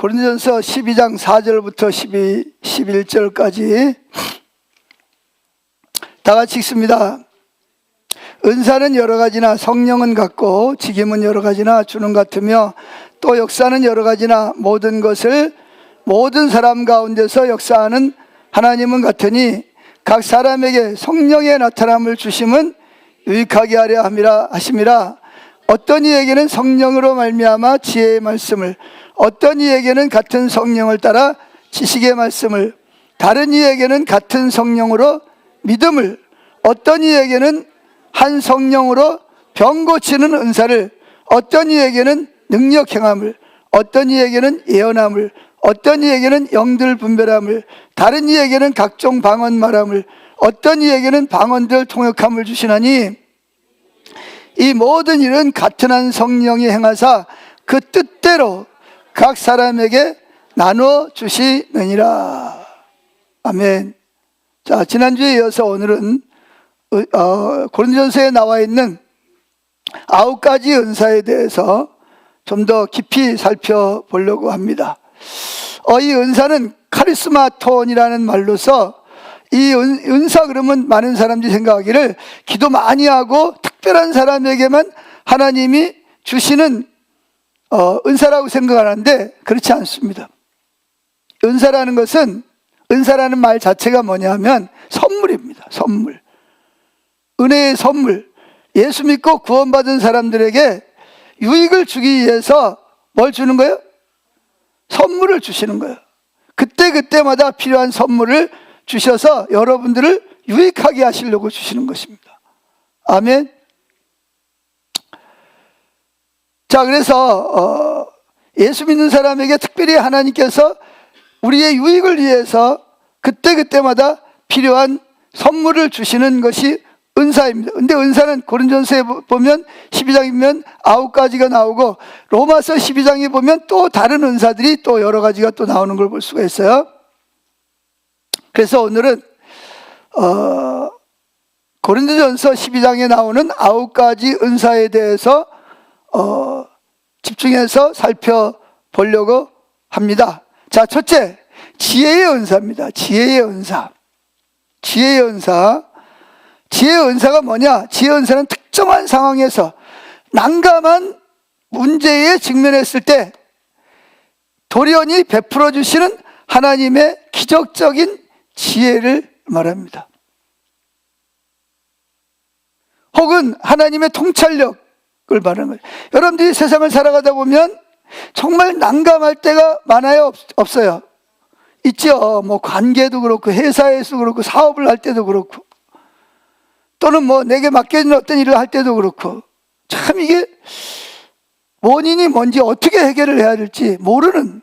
고린도전서 12장 4절부터 11절까지 다 같이 읽습니다. 은사는 여러 가지나 성령은 같고 직임은 여러 가지나 주는 같으며 또 역사는 여러 가지나 모든 것을 모든 사람 가운데서 역사하는 하나님은 같으니 각 사람에게 성령의 나타남을 주심은 유익하게 하려 함이라 하심이라. 어떤 이에게는 성령으로 말미암아 지혜의 말씀을, 어떤 이에게는 같은 성령을 따라 지식의 말씀을, 다른 이에게는 같은 성령으로 믿음을, 어떤 이에게는 한 성령으로 병 고치는 은사를, 어떤 이에게는 능력 행함을, 어떤 이에게는 예언함을, 어떤 이에게는 영들 분별함을, 다른 이에게는 각종 방언 말함을, 어떤 이에게는 방언들 통역함을 주시나니 이 모든 일은 같은 한 성령이 행하사 그 뜻대로 각 사람에게 나눠 주시느니라. 아멘. 자, 지난주에 이어서 오늘은 고린도전서에 나와 있는 9가지 은사에 대해서 좀 더 깊이 살펴보려고 합니다. 이 은사는 카리스마톤이라는 말로서 이 은사 그러면 많은 사람들이 생각하기를 기도 많이 하고 특별한 사람에게만 하나님이 주시는 은사라고 생각하는데 그렇지 않습니다. 은사라는 것은, 은사라는 말 자체가 뭐냐 하면 선물입니다. 선물. 은혜의 선물. 예수 믿고 구원받은 사람들에게 유익을 주기 위해서 뭘 주는 거예요? 선물을 주시는 거예요. 그때그때마다 필요한 선물을 주셔서 여러분들을 유익하게 하시려고 주시는 것입니다. 아멘. 자, 그래서 예수 믿는 사람에게 특별히 하나님께서 우리의 유익을 위해서 그때그때마다 필요한 선물을 주시는 것이 은사입니다. 근데 은사는 고린도전서에 보면 12장이면 9가지가 나오고 로마서 12장에 보면 또 다른 은사들이 또 여러 가지가 또 나오는 걸 볼 수가 있어요. 그래서 오늘은 고린도전서 12장에 나오는 9가지 은사에 대해서 집중해서 살펴보려고 합니다. 자, 첫째, 지혜의 은사입니다. 지혜의 은사. 지혜의 은사. 지혜의 은사가 뭐냐? 지혜의 은사는 특정한 상황에서 난감한 문제에 직면했을 때 돌연히 베풀어 주시는 하나님의 기적적인 지혜를 말합니다. 혹은 하나님의 통찰력을 말하는 거예요. 여러분들이 세상을 살아가다 보면 정말 난감할 때가 많아요? 없어요? 있죠. 뭐 관계도 그렇고 회사에서 그렇고 사업을 할 때도 그렇고 또는 뭐 내게 맡겨진 어떤 일을 할 때도 그렇고 참 이게 원인이 뭔지 어떻게 해결을 해야 될지 모르는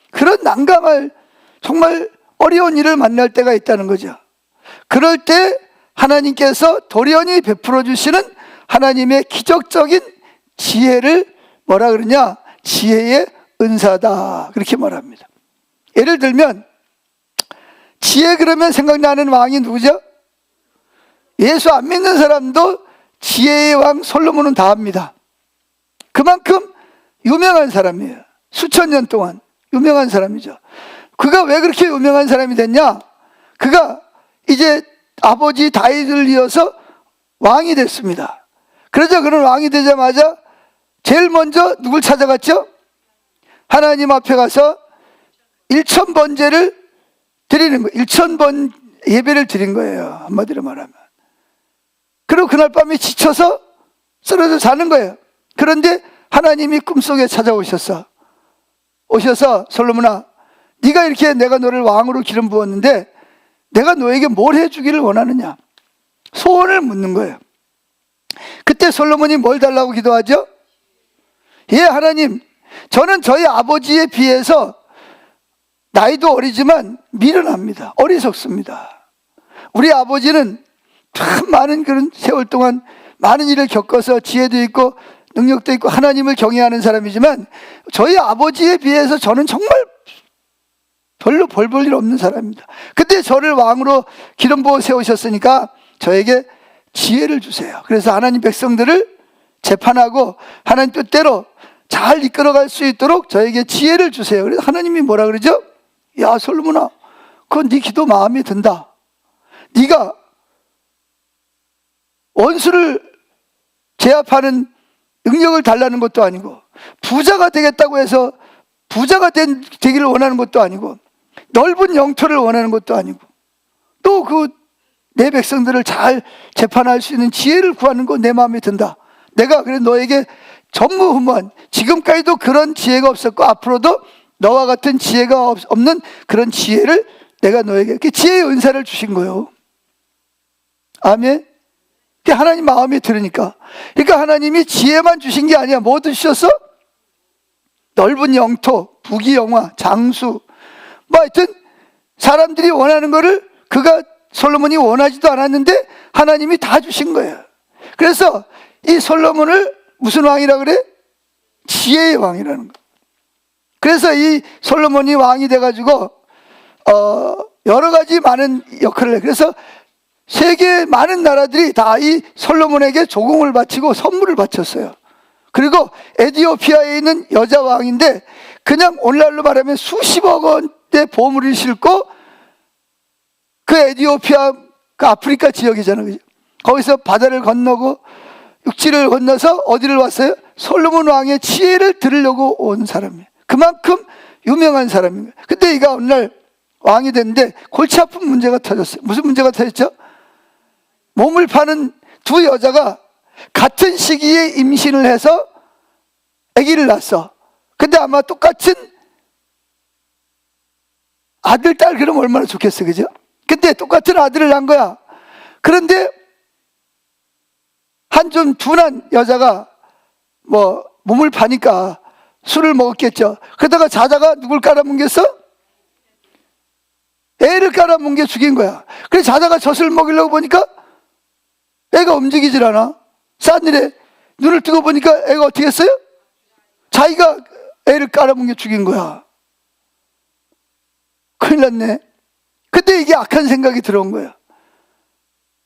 그런 난감할 정말 어려운 일을 만날 때가 있다는 거죠. 그럴 때 하나님께서 돌연히 베풀어 주시는 하나님의 기적적인 지혜를 뭐라 그러냐? 지혜의 은사다, 그렇게 말합니다. 예를 들면 지혜 그러면 생각나는 왕이 누구죠? 예수 안 믿는 사람도 지혜의 왕 솔로몬은 다 압니다. 그만큼 유명한 사람이에요. 수천 년 동안 유명한 사람이죠. 그가 왜 그렇게 유명한 사람이 됐냐? 그가 이제 아버지 다윗을 이어서 왕이 됐습니다. 그러자 그런 왕이 되자마자 제일 먼저 누굴 찾아갔죠? 하나님 앞에 가서 1000번제를 드리는 거예요. 1000번 예배를 드린 거예요. 한마디로 말하면. 그리고 그날 밤에 지쳐서 쓰러져 자는 거예요. 그런데 하나님이 꿈속에 찾아오셔서 솔로몬아, 네가 이렇게 내가 너를 왕으로 기름 부었는데 내가 너에게 뭘 해주기를 원하느냐? 소원을 묻는 거예요. 그때 솔로몬이 뭘 달라고 기도하죠? 예, 하나님, 저는 저희 아버지에 비해서 나이도 어리지만 미련합니다. 어리석습니다. 우리 아버지는 참 많은 그런 세월 동안 많은 일을 겪어서 지혜도 있고 능력도 있고 하나님을 경외하는 사람이지만 저희 아버지에 비해서 저는 정말 별로 벌 볼 일 없는 사람입니다. 근데 저를 왕으로 기름 부어 세우셨으니까 저에게 지혜를 주세요. 그래서 하나님 백성들을 재판하고 하나님 뜻대로 잘 이끌어갈 수 있도록 저에게 지혜를 주세요. 그래서 하나님이 뭐라 그러죠? 야, 솔로몬아, 그건 네 기도 마음에 든다. 네가 원수를 제압하는 능력을 달라는 것도 아니고, 부자가 되겠다고 해서 부자가 되기를 원하는 것도 아니고, 넓은 영토를 원하는 것도 아니고, 또 내 백성들을 잘 재판할 수 있는 지혜를 구하는 거 내 마음에 든다. 내가 그래 너에게 전무후무한, 지금까지도 그런 지혜가 없었고 앞으로도 너와 같은 지혜가 없는 그런 지혜를 내가 너에게, 이렇게 지혜의 은사를 주신 거예요. 아멘. 하나님 마음에 들으니까. 그러니까 하나님이 지혜만 주신 게 아니야. 뭐도 주셨어? 넓은 영토, 부귀영화, 장수, 뭐 하여튼 사람들이 원하는 거를 솔로몬이 원하지도 않았는데 하나님이 다 주신 거예요. 그래서 이 솔로몬을 무슨 왕이라 그래? 지혜의 왕이라는 거. 그래서 이 솔로몬이 왕이 돼가지고 여러 가지 많은 역할을 해. 그래서 세계 많은 나라들이 다 이 솔로몬에게 조공을 바치고 선물을 바쳤어요. 그리고 에티오피아에 있는 여자 왕인데, 그냥 오늘날로 말하면 수십억 원대 보물을 싣고 그 에티오피아, 그 아프리카 지역이잖아요. 그죠? 거기서 바다를 건너고 육지를 건너서 어디를 왔어요? 솔로몬 왕의 지혜를 들으려고 온 사람이에요. 그만큼 유명한 사람인 거예요. 근데 이가 어느 날 왕이 됐는데 골치 아픈 문제가 터졌어요. 무슨 문제가 터졌죠? 몸을 파는 두 여자가 같은 시기에 임신을 해서 아기를 낳았어. 근데 아마 똑같은 아들, 딸, 그러면 얼마나 좋겠어, 그죠? 근데 똑같은 아들을 낳은 거야. 그런데 한 좀 둔한 여자가 몸을 파니까 술을 먹었겠죠. 그러다가 자다가 누굴 깔아뭉갰어? 애를 깔아뭉개 죽인 거야. 그래서 자다가 젖을 먹이려고 보니까 애가 움직이질 않아. 싼일에 눈을 뜨고 보니까 애가 어떻게 했어요? 자기가 애를 깔아뭉개 죽인 거야. 큰일 났네. 근데 이게 악한 생각이 들어온 거야.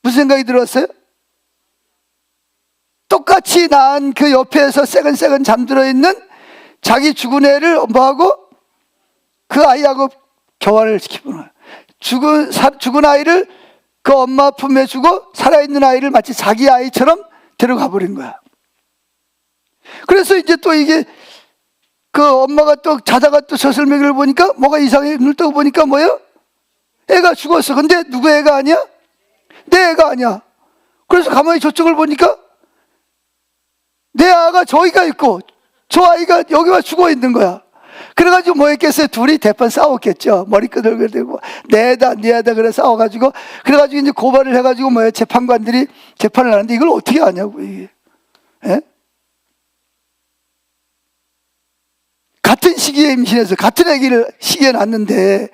무슨 생각이 들어왔어요? 똑같이 낳은 그 옆에서 새근새근 잠들어 있는 자기 죽은 애를 뭐하고? 그 아이하고 교환을 시키는 거야. 죽은 아이를 그 엄마 품에 주고 살아있는 아이를 마치 자기 아이처럼 데려가 버린 거야. 그래서 이제 또 이게 그 엄마가 또 자다가 또 젖을 먹이를 보니까 뭐가 이상해. 눈을 뜨고 보니까 뭐예요? 애가 죽었어. 근데 누구 애가 아니야? 내 애가 아니야. 그래서 가만히 저쪽을 보니까 내 아가 저기가 있고 저 아이가 여기 와 죽어 있는 거야. 그래가지고 뭐 했겠어요? 둘이 대판 싸웠겠죠. 머리 끄덕끄덕대고 내 애다 네 애다 그래 싸워가지고, 그래가지고 이제 고발을 해가지고 재판관들이 재판을 하는데 이걸 어떻게 하냐고 이게. 예? 같은 시기에 임신해서 같은 아기를 시기에 낳았는데,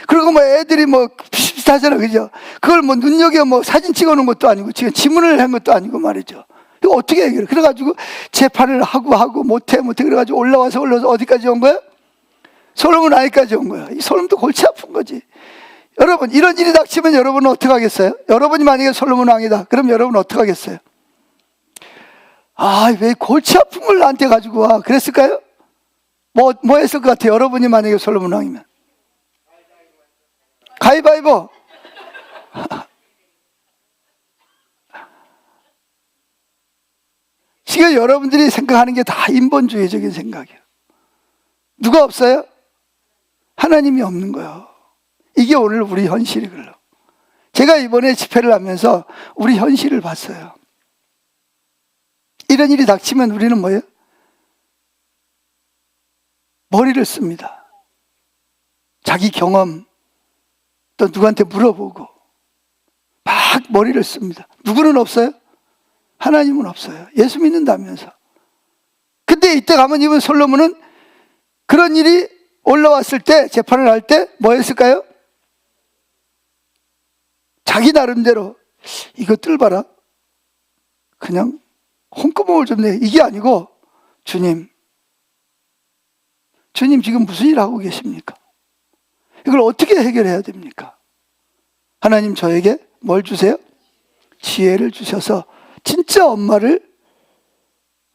그리고 애들이 비슷하잖아, 그죠? 그걸 눈여겨 사진 찍어놓은 것도 아니고 지금 지문을 한 것도 아니고 말이죠. 이거 어떻게 해결해? 그래가지고 재판을 하고 못해 그래가지고 올라와서 어디까지 온 거야? 솔로몬 아이까지 온 거야. 이 솔로몬도 골치 아픈 거지. 여러분, 이런 일이 닥치면 여러분은 어떻게 하겠어요? 여러분이 만약에 솔로몬 왕이다, 그럼 여러분은 어떻게 하겠어요? 왜 골치 아픈 걸 나한테 가지고 와? 그랬을까요? 뭐 했을 것 같아요? 여러분이 만약에 솔로몬 왕이면. 가위바위보. 지금 여러분들이 생각하는 게 다 인본주의적인 생각이에요. 누가 없어요? 하나님이 없는 거예요. 이게 오늘 우리 현실이거든요. 제가 이번에 집회를 하면서 우리 현실을 봤어요. 이런 일이 닥치면 우리는 뭐예요? 머리를 씁니다. 자기 경험, 또 누구한테 물어보고 막 머리를 씁니다. 누구는 없어요? 하나님은 없어요. 예수 믿는다면서. 근데 이때 가면 이번 솔로몬은 그런 일이 올라왔을 때, 재판을 할 때 뭐 했을까요? 자기 나름대로 이것들 봐라, 그냥 홍구멍을 좀 내. 이게 아니고 주님 지금 무슨 일 하고 계십니까? 이걸 어떻게 해결해야 됩니까? 하나님 저에게 뭘 주세요? 지혜를 주셔서 진짜 엄마를,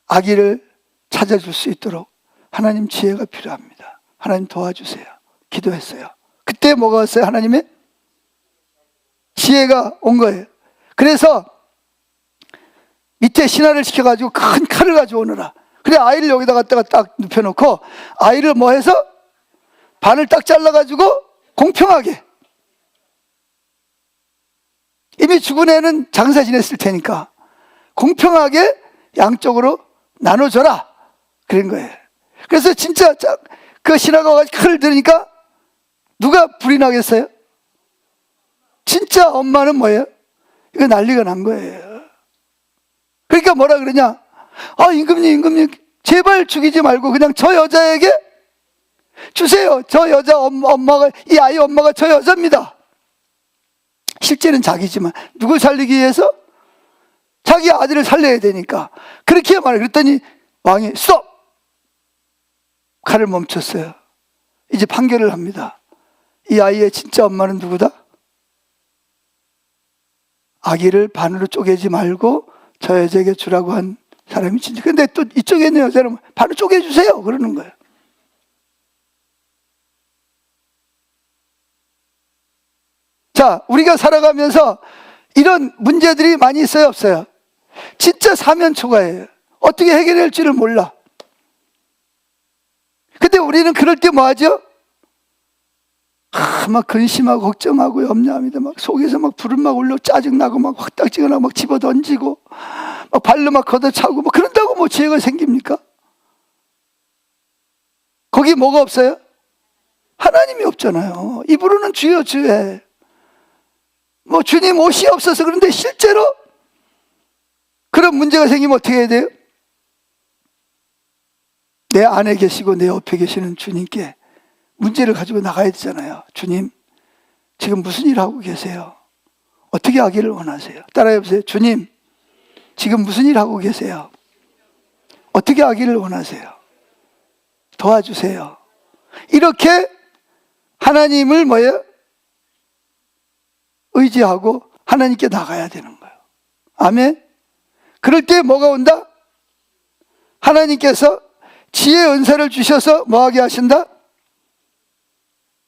아기를 찾아줄 수 있도록 하나님 지혜가 필요합니다. 하나님 도와주세요. 기도했어요. 그때 뭐가 왔어요? 하나님의 지혜가 온 거예요. 그래서 밑에 신화를 시켜가지고 큰 칼을 가져오느라. 그래 아이를 여기다 갖다가 딱 눕혀놓고 아이를 뭐 해서 반을 딱 잘라가지고 공평하게, 이미 죽은 애는 장사 지냈을 테니까 공평하게 양쪽으로 나눠줘라 그런 거예요. 그래서 진짜 그 신하가 와서 칼을 들으니까 누가 불이 나겠어요? 진짜 엄마는 뭐예요? 이거 난리가 난 거예요. 그러니까 뭐라 그러냐? 아, 임금님 제발 죽이지 말고 그냥 저 여자에게 주세요. 저 여자 엄마가, 이 아이 엄마가 저 여자입니다. 실제는 자기지만 누굴 살리기 위해서? 자기 아들을 살려야 되니까 그렇게 말해. 그랬더니 왕이 스톱! 칼을 멈췄어요. 이제 판결을 합니다. 이 아이의 진짜 엄마는 누구다? 아기를 반으로 쪼개지 말고 저 여자에게 주라고 한 사람이 진짜. 근데 또 이쪽에 있는 여자는 반으로 쪼개주세요 그러는 거예요. 자, 우리가 살아가면서 이런 문제들이 많이 있어요, 없어요? 진짜 사면초가예요. 어떻게 해결할지를 몰라. 근데 우리는 그럴 때 뭐 하죠? 막 근심하고 걱정하고 염려합니다. 막 속에서 막 불은 막 올려 짜증나고 막 확딱지근하고 막 집어 던지고 막 발로 막 걷어차고 뭐 그런다고 뭐 지혜가 생깁니까? 거기 뭐가 없어요? 하나님이 없잖아요. 입으로는 주여 주여. 뭐 주님 옷이 없어서 그런데 실제로 그런 문제가 생기면 어떻게 해야 돼요? 내 안에 계시고 내 옆에 계시는 주님께 문제를 가지고 나가야 되잖아요. 주님, 지금 무슨 일 하고 계세요? 어떻게 하기를 원하세요? 따라해보세요. 주님, 지금 무슨 일 하고 계세요? 어떻게 하기를 원하세요? 도와주세요. 이렇게 하나님을 뭐예요? 의지하고 하나님께 나가야 되는 거예요. 아멘. 그럴 때 뭐가 온다? 하나님께서 지혜 은사를 주셔서 뭐하게 하신다?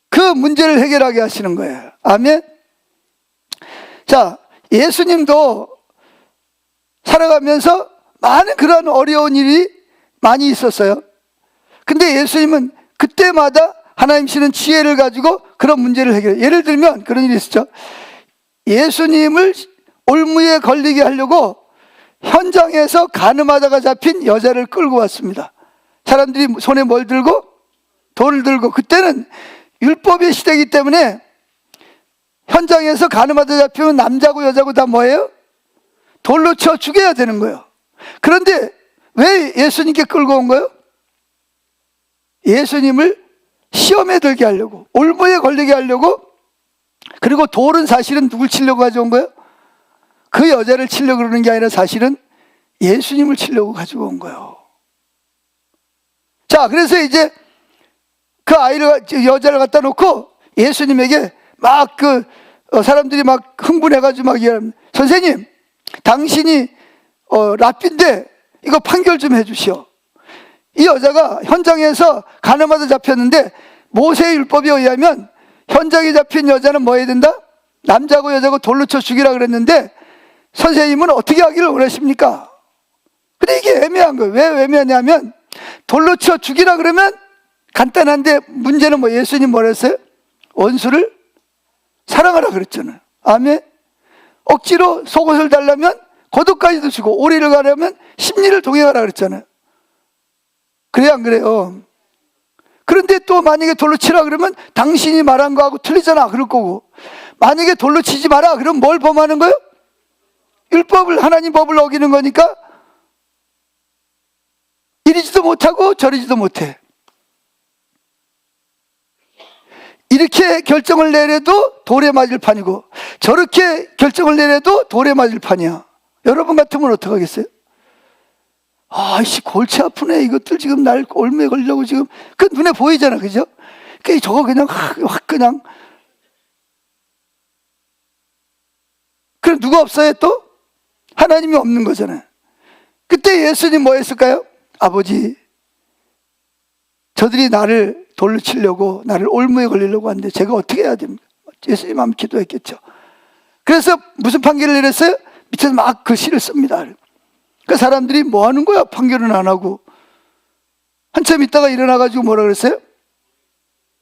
그 문제를 해결하게 하시는 거예요. 아멘. 자, 예수님도 살아가면서 많은 그런 어려운 일이 많이 있었어요. 근데 예수님은 그때마다 하나님 주시는 지혜를 가지고 그런 문제를 해결해요. 예를 들면 그런 일이 있었죠. 예수님을 올무에 걸리게 하려고 현장에서 가늠하다가 잡힌 여자를 끌고 왔습니다. 사람들이 손에 뭘 들고? 돌을 들고. 그때는 율법의 시대이기 때문에 현장에서 가늠하다 잡히면 남자고 여자고 다 뭐예요? 돌로 쳐 죽여야 되는 거예요. 그런데 왜 예수님께 끌고 온 거예요? 예수님을 시험에 들게 하려고, 올무에 걸리게 하려고. 그리고 돌은 사실은 누굴 치려고 가져온 거예요? 그 여자를 치려고 그러는 게 아니라 사실은 예수님을 치려고 가지고 온 거예요. 자, 그래서 이제 그 여자를 갖다 놓고 예수님에게 막 사람들이 막 흥분해가지고 막 얘기합니다. 선생님, 당신이 랍비인데 이거 판결 좀 해주시오. 이 여자가 현장에서 가늠하다 잡혔는데 모세의 율법에 의하면 현장에 잡힌 여자는 뭐 해야 된다? 남자고 여자고 돌로 쳐 죽이라 그랬는데 선생님은 어떻게 하기를 원하십니까? 근데 이게 애매한 거예요. 왜 애매하냐면 돌로 쳐 죽이라 그러면 간단한데 문제는 뭐 예수님 뭐라 했어요? 원수를 사랑하라 그랬잖아요. 아멘. 억지로 속옷을 달라면 겉옷까지도 주고 오리를 가려면 십리를 동행하라 그랬잖아요. 그래요, 안 그래요? 그런데 또 만약에 돌로 치라 그러면 당신이 말한 거하고 틀리잖아 그럴 거고, 만약에 돌로 치지 마라 그러면 뭘 범하는 거예요? 율법을, 하나님 법을 어기는 거니까 이리지도 못하고 저리지도 못해. 이렇게 결정을 내려도 돌에 맞을 판이고 저렇게 결정을 내려도 돌에 맞을 판이야. 여러분 같으면 어떡하겠어요? 아이씨, 골치 아프네. 이것들 지금 날 올매에 걸려고 지금. 그 눈에 보이잖아. 그죠? 그 저거 그냥 확 그냥. 그럼 누가 없어요 또? 하나님이 없는 거잖아요. 그때 예수님 뭐 했을까요? 아버지, 저들이 나를 돌로 치려고, 나를 올무에 걸리려고 하는데 제가 어떻게 해야 됩니까? 예수님 한번 기도했겠죠. 그래서 무슨 판결을 내렸어요? 밑에서 막 그 시를 씁니다. 그 사람들이 뭐 하는 거야? 판결은 안 하고. 한참 있다가 일어나가지고 뭐라 그랬어요?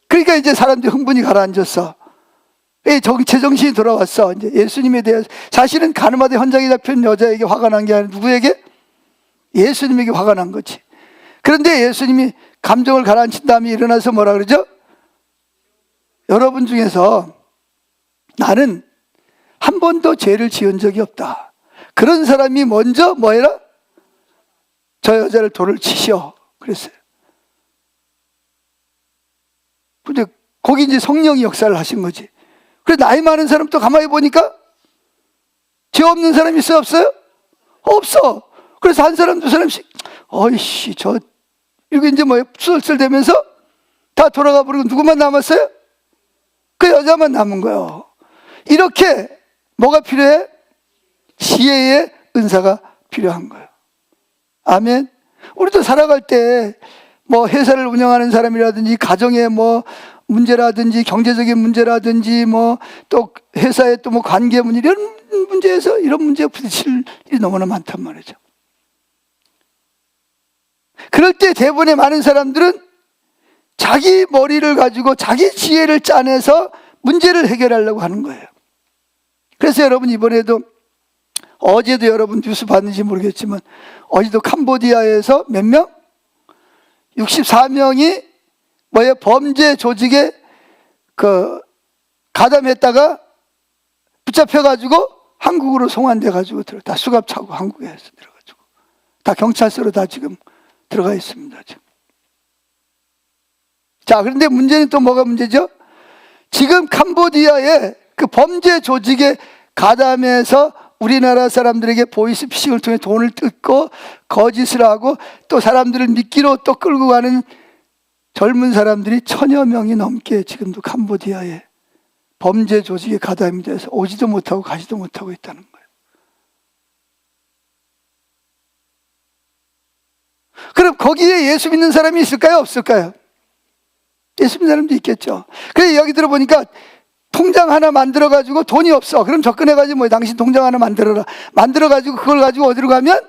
그러니까 이제 사람들이 흥분이 가라앉았어. 제정신이 돌아왔어. 이제 예수님에 대해서. 사실은 가늠하다 현장에 잡힌 여자에게 화가 난 게 아니라 누구에게? 예수님에게 화가 난 거지. 그런데 예수님이 감정을 가라앉힌 다음에 일어나서 뭐라 그러죠? 여러분 중에서 나는 한 번도 죄를 지은 적이 없다. 그런 사람이 먼저 뭐 해라? 저 여자를 돌을 치시오. 그랬어요. 근데 거기 이제 성령이 역사를 하신 거지. 그래 나이 많은 사람 또 가만히 보니까 죄 없는 사람이 있어요? 없어요? 없어. 그래서 한 사람 두 사람씩 어이씨 이렇게 이제 뭐 쏠쏠대면서 다 돌아가 버리고 누구만 남았어요? 그 여자만 남은 거예요. 이렇게 뭐가 필요해? 지혜의 은사가 필요한 거예요. 아멘. 우리도 살아갈 때 뭐 회사를 운영하는 사람이라든지 가정의 뭐 문제라든지 경제적인 문제라든지 뭐 또 회사의 또 뭐 관계 문제 이런 문제에서 이런 문제에 부딪힐 일이 너무나 많단 말이죠. 그럴 때 대부분의 많은 사람들은 자기 머리를 가지고 자기 지혜를 짜내서 문제를 해결하려고 하는 거예요. 그래서 여러분 이번에도 어제도 여러분 뉴스 봤는지 모르겠지만 어제도 캄보디아에서 몇 명? 64명이 뭐예요? 범죄 조직에 가담했다가 붙잡혀가지고 한국으로 송환돼가지고 다 수갑 차고 한국에서 들어가지고 다 경찰서로 다 지금 들어가 있습니다. 지금. 자, 그런데 문제는 또 뭐가 문제죠? 지금 캄보디아의 그 범죄 조직에 가담해서 우리나라 사람들에게 보이스피싱을 통해 돈을 뜯고 거짓을 하고 또 사람들을 미끼로 또 끌고 가는 젊은 사람들이 1000여 명이 넘게 지금도 캄보디아에 범죄 조직에 가담이 돼서 오지도 못하고 가지도 못하고 있다는 거예요. 그럼 거기에 예수 믿는 사람이 있을까요? 없을까요? 예수 믿는 사람도 있겠죠. 그래서 여기 들어보니까 통장 하나 만들어가지고 돈이 없어. 그럼 접근해가지고 뭐 당신 통장 하나 만들어라. 만들어가지고 그걸 가지고 어디로 가면?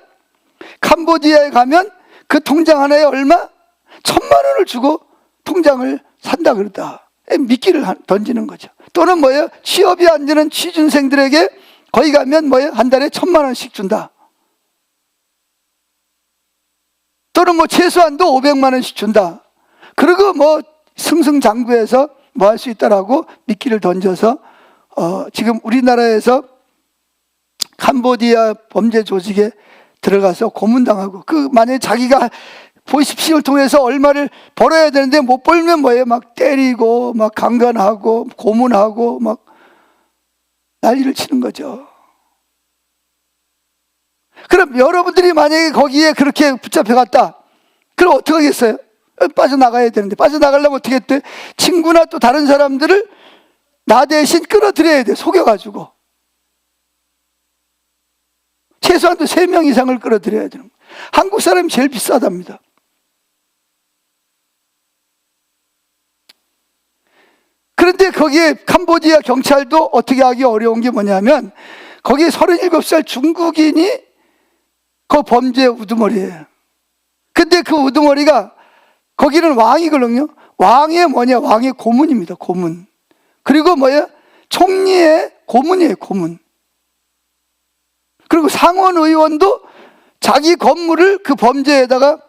캄보디아에 가면 그 통장 하나에 얼마? 1000만 원을 주고 통장을 산다 그러다. 미끼를 던지는 거죠. 또는 뭐예요? 취업이 안 되는 취준생들에게 거기 가면 뭐예요? 한 달에 1000만 원씩 준다. 또는 뭐 최소한도 500만 원씩 준다. 그리고 뭐 승승장구해서 뭐 할 수 있다라고 미끼를 던져서 지금 우리나라에서 캄보디아 범죄 조직에 들어가서 고문당하고 만약에 자기가 보이스피싱을 통해서 얼마를 벌어야 되는데 못 벌면 뭐예요? 막 때리고 막 강간하고 고문하고 막 난리를 치는 거죠. 그럼 여러분들이 만약에 거기에 그렇게 붙잡혀갔다. 그럼 어떻게 하겠어요? 빠져나가야 되는데 빠져나가려면 어떻게 했대? 친구나 또 다른 사람들을 나 대신 끌어들여야 돼. 속여가지고 최소한 또 3명 이상을 끌어들여야 되는 거예요. 한국 사람이 제일 비싸답니다. 그런데 거기에 캄보디아 경찰도 어떻게 하기 어려운 게 뭐냐면 거기에 37살 중국인이 그 범죄 우두머리예요. 근데 그 우두머리가 거기는 왕이거든요. 왕의 뭐냐? 왕의 고문입니다. 고문. 그리고 뭐야? 총리의 고문이에요. 고문. 그리고 상원 의원도 자기 건물을 그 범죄에다가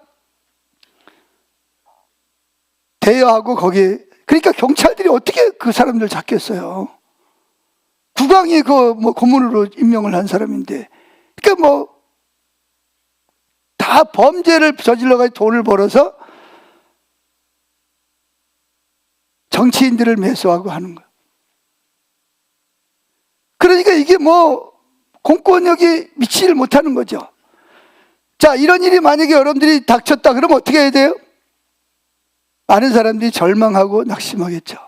대여하고 거기. 그러니까 경찰들이 어떻게 그 사람들 잡겠어요? 국왕이 고문으로 임명을 한 사람인데. 그러니까 뭐 다 범죄를 저질러가지고 돈을 벌어서 정치인들을 매수하고 하는 거예요. 그러니까 이게 뭐 공권력이 미치지를 못하는 거죠. 자, 이런 일이 만약에 여러분들이 닥쳤다 그러면 어떻게 해야 돼요? 많은 사람들이 절망하고 낙심하겠죠.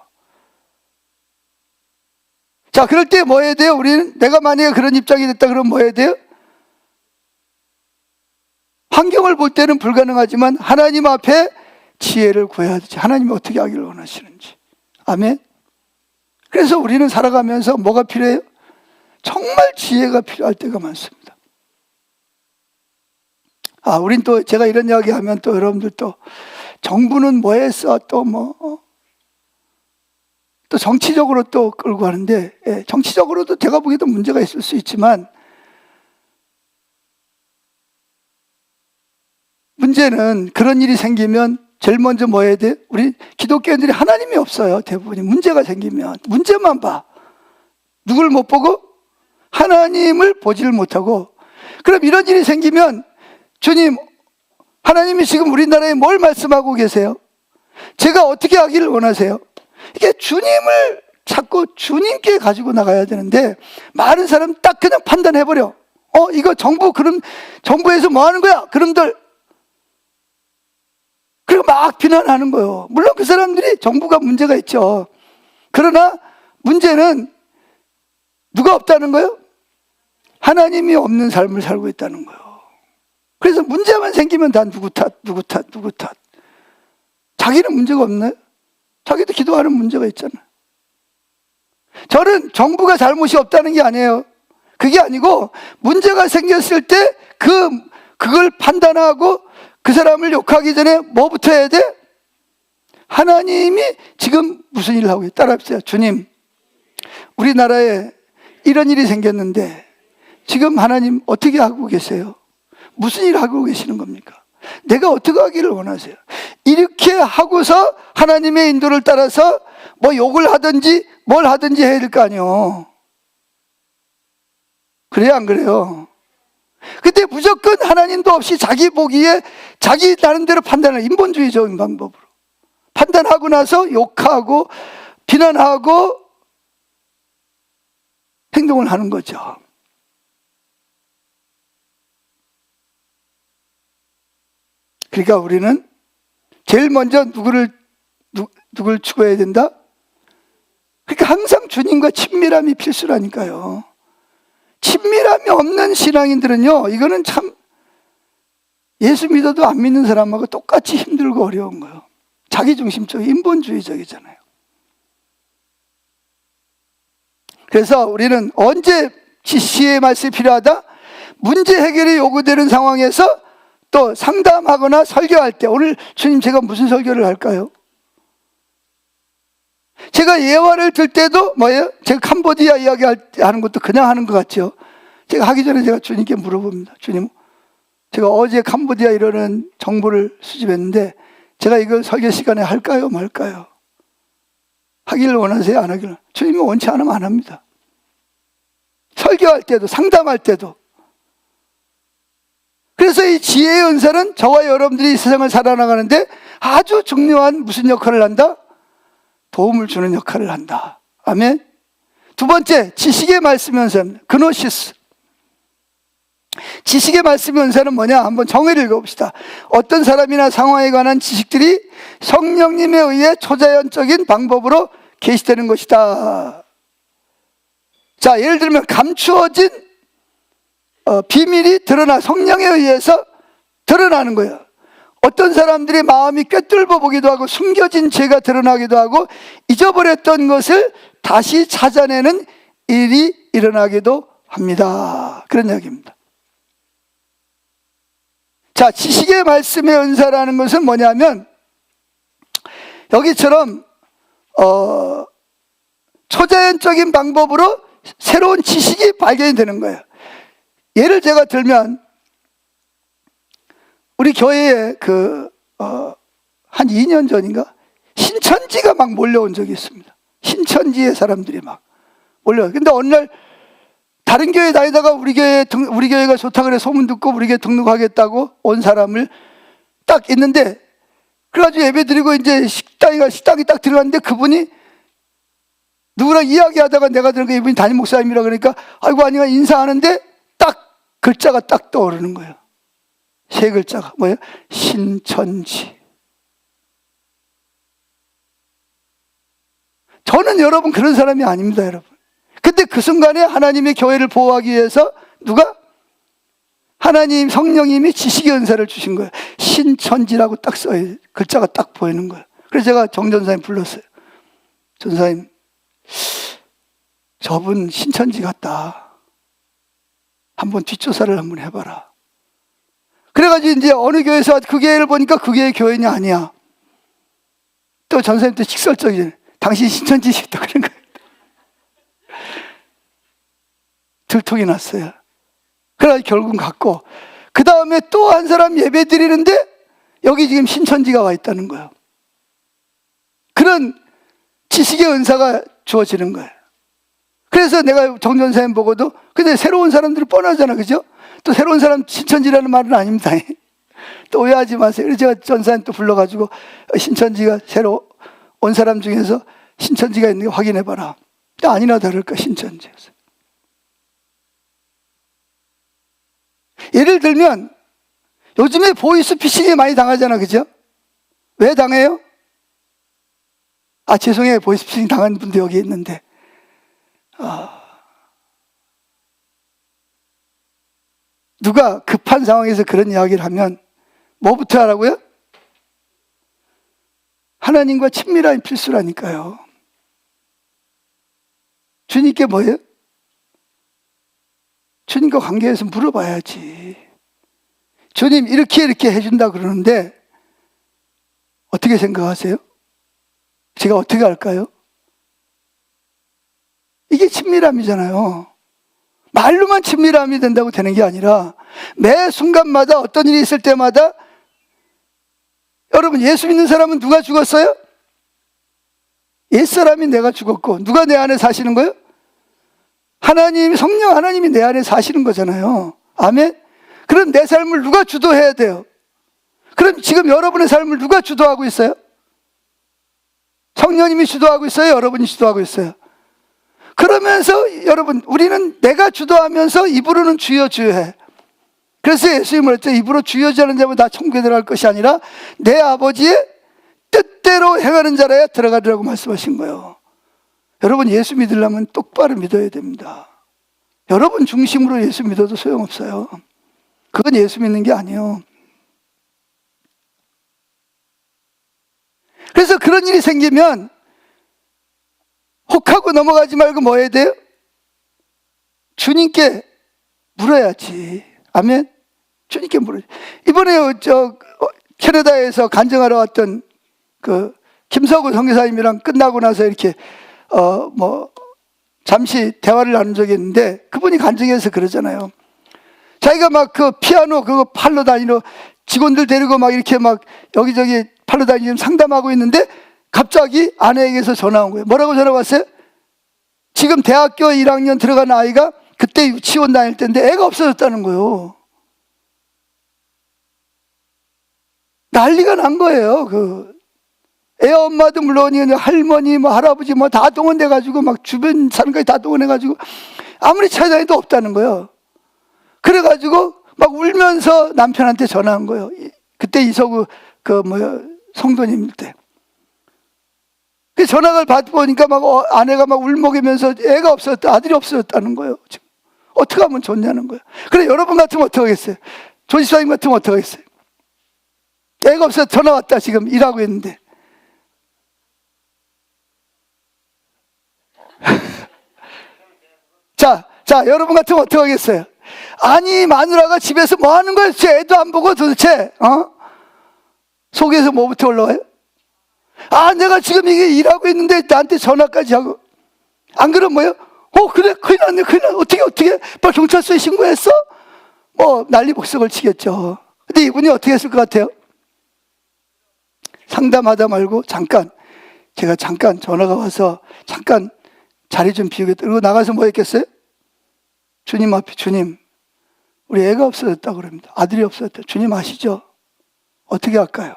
자, 그럴 때 뭐 해야 돼요? 우리는 내가 만약에 그런 입장이 됐다 그러면 뭐 해야 돼요? 환경을 볼 때는 불가능하지만 하나님 앞에 지혜를 구해야 되지. 하나님이 어떻게 하기를 원하시는지. 아멘. 그래서 우리는 살아가면서 뭐가 필요해요? 정말 지혜가 필요할 때가 많습니다. 우린 또 제가 이런 이야기 하면 또 여러분들 또 정부는 뭐 했어? 또 정치적으로 또 끌고 가는데, 정치적으로도 제가 보기에도 문제가 있을 수 있지만, 문제는 그런 일이 생기면 제일 먼저 뭐 해야 돼? 우리 기독교인들이 하나님이 없어요. 대부분이 문제가 생기면 문제만 봐. 누굴 못 보고? 하나님을 보지를 못하고. 그럼 이런 일이 생기면 주님, 하나님이 지금 우리나라에 뭘 말씀하고 계세요? 제가 어떻게 하기를 원하세요? 이게 주님을 자꾸 주님께 가지고 나가야 되는데, 많은 사람 딱 그냥 판단해버려. 이거 정부에서 뭐 하는 거야? 그놈들. 그리고 막 비난하는 거예요. 물론 그 사람들이 정부가 문제가 있죠. 그러나 문제는 누가 없다는 거예요? 하나님이 없는 삶을 살고 있다는 거예요. 그래서 문제만 생기면 다 누구 탓. 자기는 문제가 없나요? 자기도 기도하는 문제가 있잖아요. 저는 정부가 잘못이 없다는 게 아니에요. 그게 아니고, 문제가 생겼을 때 그걸 판단하고 그 사람을 욕하기 전에 뭐부터 해야 돼? 하나님이 지금 무슨 일을 하고 있어요? 따라합시다. 주님, 우리나라에 이런 일이 생겼는데 지금 하나님 어떻게 하고 계세요? 무슨 일을 하고 계시는 겁니까? 내가 어떻게 하기를 원하세요? 이렇게 하고서 하나님의 인도를 따라서 뭐 욕을 하든지 뭘 하든지 해야 될 거 아니에요. 그래요, 안 그래요? 근데 무조건 하나님도 없이 자기 보기에 자기 나름대로 판단을, 인본주의적인 방법으로 판단하고 나서 욕하고 비난하고 행동을 하는 거죠. 그러니까 우리는 제일 먼저 누구를 추구해야 된다? 그러니까 항상 주님과 친밀함이 필수라니까요. 친밀함이 없는 신앙인들은요, 이거는 참 예수 믿어도 안 믿는 사람하고 똑같이 힘들고 어려운 거예요. 자기중심적, 인본주의적이잖아요. 그래서 우리는 언제 지혜의 말씀이 필요하다? 문제 해결이 요구되는 상황에서 또 상담하거나 설교할 때, 오늘 주님 제가 무슨 설교를 할까요? 제가 예화를 들 때도 뭐예요? 제가 캄보디아 이야기 하는 것도 그냥 하는 것 같죠. 제가 하기 전에 제가 주님께 물어봅니다. 주님, 제가 어제 캄보디아 이러는 정보를 수집했는데 제가 이걸 설교 시간에 할까요, 말까요? 하기를 원하세요, 안 하기를? 주님이 원치 않으면 안 합니다. 설교할 때도, 상담할 때도. 그래서 이 지혜의 은사는 저와 여러분들이 이 세상을 살아나가는데 아주 중요한 무슨 역할을 한다? 도움을 주는 역할을 한다. 아멘. 두 번째, 지식의 말씀 연사입니다. 그노시스. 지식의 말씀 연사는 뭐냐? 한번 정의를 읽어봅시다. 어떤 사람이나 상황에 관한 지식들이 성령님에 의해 초자연적인 방법으로 계시되는 것이다. 자, 예를 들면 감추어진 비밀이 성령에 의해서 드러나는 거예요. 어떤 사람들이 마음이 꿰뚫어 보기도 하고 숨겨진 죄가 드러나기도 하고 잊어버렸던 것을 다시 찾아내는 일이 일어나기도 합니다. 그런 이야기입니다. 자, 지식의 말씀의 은사라는 것은 뭐냐면 여기처럼 초자연적인 방법으로 새로운 지식이 발견이 되는 거예요. 예를 제가 들면 우리 교회에 한 2년 전인가 신천지가 막 몰려온 적이 있습니다. 신천지의 사람들이 막 몰려요. 근데 어느 날 다른 교회 다니다가 우리 교회가 좋다 그래 소문 듣고 우리 교회 등록하겠다고 온 사람을 딱 있는데, 그래가지고 예배 드리고 이제 식당이 딱 들어갔는데 그분이 누구랑 이야기하다가 내가 들은 거 이분이 담임 목사님이라 그러니까 아이고 아니가 인사하는데 딱 글자가 딱 떠오르는 거예요. 세 글자가 뭐예요? 신천지. 저는 여러분 그런 사람이 아닙니다, 여러분. 근데 그 순간에 하나님의 교회를 보호하기 위해서 누가? 하나님 성령님이 지식의 은사를 주신 거예요. 신천지라고 딱 써요. 글자가 딱 보이는 거예요. 그래서 제가 정전사님 불렀어요. 전사님, 저분 신천지 같다. 한번 뒷조사를 한번 해봐라. 그래가지고 이제 어느 교회에서 그 교회를 보니까 그 교회 교인이 아니야. 또 전사님 또 직설적이잖아요. 당신 신천지시다 그런 거예요. 들통이 났어요. 그래서 결국은 갔고, 그 다음에 또 한 사람 예배 드리는데 여기 지금 신천지가 와 있다는 거예요. 그런 지식의 은사가 주어지는 거예요. 그래서 내가 정전사님 보고도, 근데 새로운 사람들이 뻔하잖아, 그죠? 또 새로운 사람 신천지라는 말은 아닙니다. 또 오해하지 마세요. 그래서 제가 전사님 또 불러가지고 신천지가 새로 온 사람 중에서 신천지가 있는 게 확인해봐라. 아니나 다를까 신천지였어요. 예를 들면 요즘에 보이스피싱에 많이 당하잖아, 그죠? 왜 당해요? 아, 죄송해요. 보이스피싱 당한 분도 여기 있는데, 누가 급한 상황에서 그런 이야기를 하면 뭐부터 하라고요? 하나님과 친밀함이 필수라니까요. 주님께 뭐예요? 주님과 관계에서 물어봐야지. 주님 이렇게 해준다 그러는데 어떻게 생각하세요? 제가 어떻게 할까요? 이게 친밀함이잖아요. 말로만 친밀함이 된다고 되는 게 아니라 매 순간마다 어떤 일이 있을 때마다, 여러분 예수 믿는 사람은 누가 죽었어요? 옛사람이 내가 죽었고, 누가 내 안에 사시는 거예요? 하나님, 성령 하나님이 내 안에 사시는 거잖아요. 아멘? 그럼 내 삶을 누가 주도해야 돼요? 그럼 지금 여러분의 삶을 누가 주도하고 있어요? 성령님이 주도하고 있어요? 여러분이 주도하고 있어요? 그러면서 여러분, 우리는 내가 주도하면서 입으로는 주여 주여 해. 그래서 예수님은 했죠. 입으로 주여 주는 자면 다 천국에 들어갈 것이 아니라 내 아버지의 뜻대로 행하는 자라야 들어가리라고 말씀하신 거예요. 여러분 예수 믿으려면 똑바로 믿어야 됩니다. 여러분 중심으로 예수 믿어도 소용없어요. 그건 예수 믿는 게 아니에요. 그래서 그런 일이 생기면 혹하고 넘어가지 말고 뭐 해야 돼요? 주님께 물어야지. 아멘? 주님께 물어야지. 이번에 캐나다에서 간증하러 왔던 그 김서구 선교사님이랑 끝나고 나서 이렇게 잠시 대화를 나눈 적이 있는데, 그분이 간증해서 그러잖아요. 자기가 막 그 피아노 그거 팔러 다니러 직원들 데리고 막 이렇게 막 여기저기 팔러 다니면서 상담하고 있는데 갑자기 아내에게서 전화 온 거예요. 뭐라고 전화 왔어요? 지금 대학교 1학년 들어간 아이가 그때 유치원 다닐 때인데 애가 없어졌다는 거예요. 난리가 난 거예요. 애 엄마도 물론이고 할머니 뭐 할아버지 뭐 다 동원돼 가지고 막 주변 사람까지 다 동원해 가지고 아무리 찾아다녀도 없다는 거예요. 그래 가지고 막 울면서 남편한테 전화한 거예요. 그때 이서구 성도님 때. 그 전화를 받고 보니까 막 아내가 막 울먹이면서 애가 없어졌다, 아들이 없어졌다는 거예요. 지금 어떻게 하면 좋냐는 거예요. 그래 여러분 같으면 어떻게 하겠어요? 조지사님 같으면 어떻게 하겠어요? 애가 없어서 전화 왔다, 지금 일하고 있는데. 자, 여러분 같으면 어떻게 하겠어요? 아니, 마누라가 집에서 뭐 하는 거예요? 제 애도 안 보고 도대체, 속에서 뭐부터 올라와요? 아, 내가 지금 이게 일하고 있는데 나한테 전화까지 하고. 안 그러면 뭐예요? 그래, 큰일 났네, 큰일 났네. 어떻게, 빨리 경찰서에 신고했어? 난리 복석을 치겠죠. 근데 이분이 어떻게 했을 것 같아요? 상담하다 말고 제가 잠깐 전화가 와서 잠깐 자리 좀 비우겠다. 그리고 나가서 뭐 했겠어요? 주님 앞에, 주님, 우리 애가 없어졌다 그럽니다. 아들이 없어졌다. 주님 아시죠? 어떻게 할까요?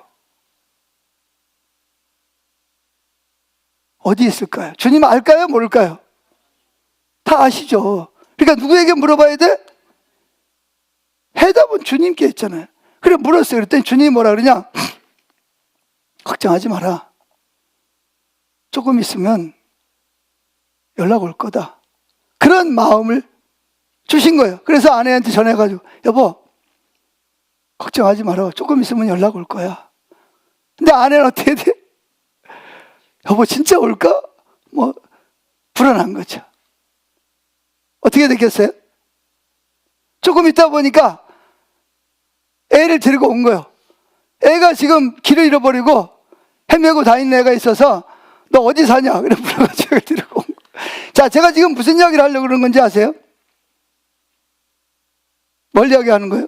어디 있을까요? 주님 알까요? 모를까요? 다 아시죠? 그러니까 누구에게 물어봐야 돼? 해답은 주님께 했잖아요. 그래 물었어요. 그랬더니 주님이 뭐라 그러냐? 걱정하지 마라. 조금 있으면 연락 올 거다. 그런 마음을 주신 거예요. 그래서 아내한테 전해가지고, 여보, 걱정하지 마라. 조금 있으면 연락 올 거야. 근데 아내는 어떻게 돼? 여보 진짜 올까? 뭐 불안한 거죠. 어떻게 됐겠어요? 조금 있다 보니까 애를 데리고 온 거예요. 애가 지금 길을 잃어버리고 헤매고 다니는 애가 있어서 너 어디 사냐? 그래 불러가지고 애를 데리고 온 거예요. 자, 제가 지금 무슨 이야기를 하려고 그러는 건지 아세요? 뭘 이야기하는 거예요?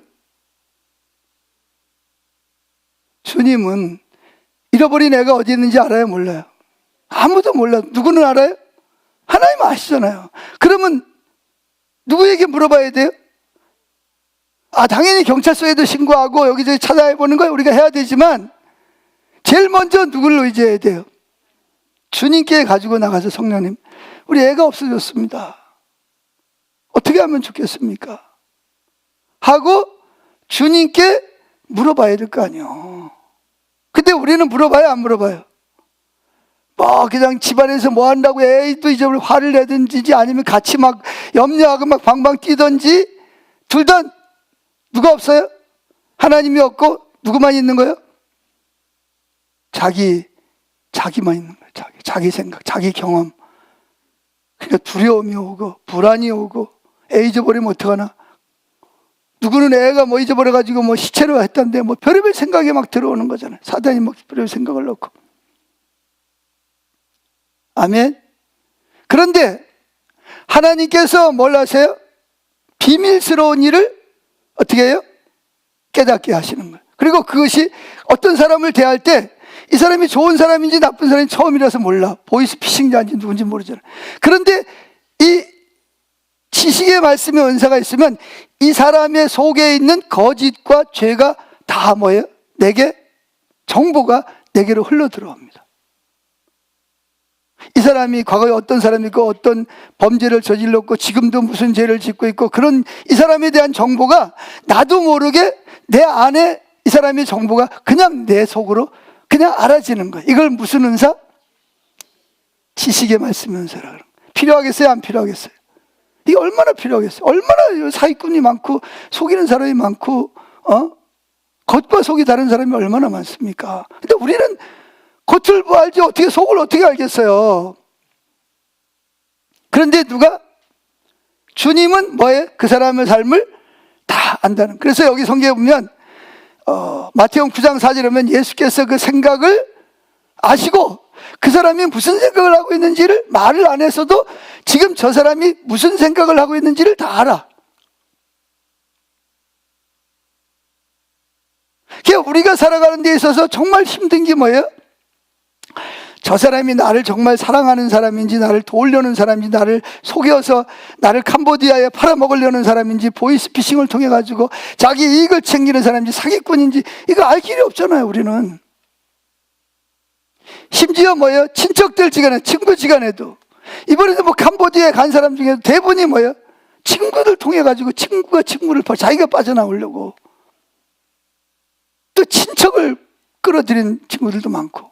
주님은 잃어버린 애가 어디 있는지 알아요? 몰라요? 아무도 몰라요. 누구는 알아요? 하나님 아시잖아요. 그러면 누구에게 물어봐야 돼요? 당연히 경찰서에도 신고하고 여기저기 찾아보는 거 우리가 해야 되지만 제일 먼저 누구를 의지해야 돼요? 주님께 가지고 나가서 성령님, 우리 애가 없어졌습니다. 어떻게 하면 좋겠습니까? 하고 주님께 물어봐야 될 거 아니에요. 근데 우리는 물어봐요, 안 물어봐요? 뭐 그냥 집안에서 뭐 한다고 애도 이제 화를 내든지 아니면 같이 막 염려하고 막 방방 뛰든지 둘 다 누가 없어요? 하나님이 없고 누구만 있는 거예요? 자기만 있는 거예요. 자기 생각, 자기 경험. 그러니까 두려움이 오고 불안이 오고 애 잊어버리면 어떡하나? 누구는 애가 뭐 잊어버려가지고 뭐 시체로 했던데 뭐 별의별 생각이 막 들어오는 거잖아요. 사단이 막 별의별 생각을 넣고. 아멘. 그런데 하나님께서 뭘 하세요? 비밀스러운 일을 어떻게 해요? 깨닫게 하시는 거예요. 그리고 그것이 어떤 사람을 대할 때 이 사람이 좋은 사람인지 나쁜 사람인지 처음이라서 몰라. 보이스피싱자인지 누군지 모르잖아요. 그런데 이 지식의 말씀의 은사가 있으면 이 사람의 속에 있는 거짓과 죄가 다 뭐예요? 정보가 내게로 흘러 들어옵니다. 이 사람이 과거에 어떤 사람이고 어떤 범죄를 저질렀고 지금도 무슨 죄를 짓고 있고 그런 이 사람에 대한 정보가 나도 모르게 내 안에 이 사람의 정보가 그냥 내 속으로 그냥 알아지는 거예요. 이걸 무슨 은사? 지식의 말씀 은사라 그러는 거예요. 필요하겠어요? 안 필요하겠어요? 이게 얼마나 필요하겠어요? 얼마나 사기꾼이 많고 속이는 사람이 많고 겉과 속이 다른 사람이 얼마나 많습니까? 근데 우리는 겉을 뭐 알지 어떻게 속을 어떻게 알겠어요? 그런데 주님은 뭐예요? 그 사람의 삶을 다 안다는. 그래서 여기 성경에 보면 마태복음 9장 4절에 보면 예수께서 그 생각을 아시고 그 사람이 무슨 생각을 하고 있는지를 말을 안 했어도 지금 저 사람이 무슨 생각을 하고 있는지를 다 알아. 그러니까 우리가 살아가는 데 있어서 정말 힘든 게 뭐예요? 저 사람이 나를 정말 사랑하는 사람인지 나를 도우려는 사람인지 나를 속여서 나를 캄보디아에 팔아먹으려는 사람인지 보이스피싱을 통해 가지고 자기 이익을 챙기는 사람인지 사기꾼인지 이거 알 길이 없잖아요. 우리는 심지어 뭐예요? 친척들 지간에 친구 지간에도 이번에도 뭐 캄보디아에 간 사람 중에 대부분이 뭐예요? 친구들 통해 가지고 친구가 친구를 자기가 빠져나오려고 또 친척을 끌어들인 친구들도 많고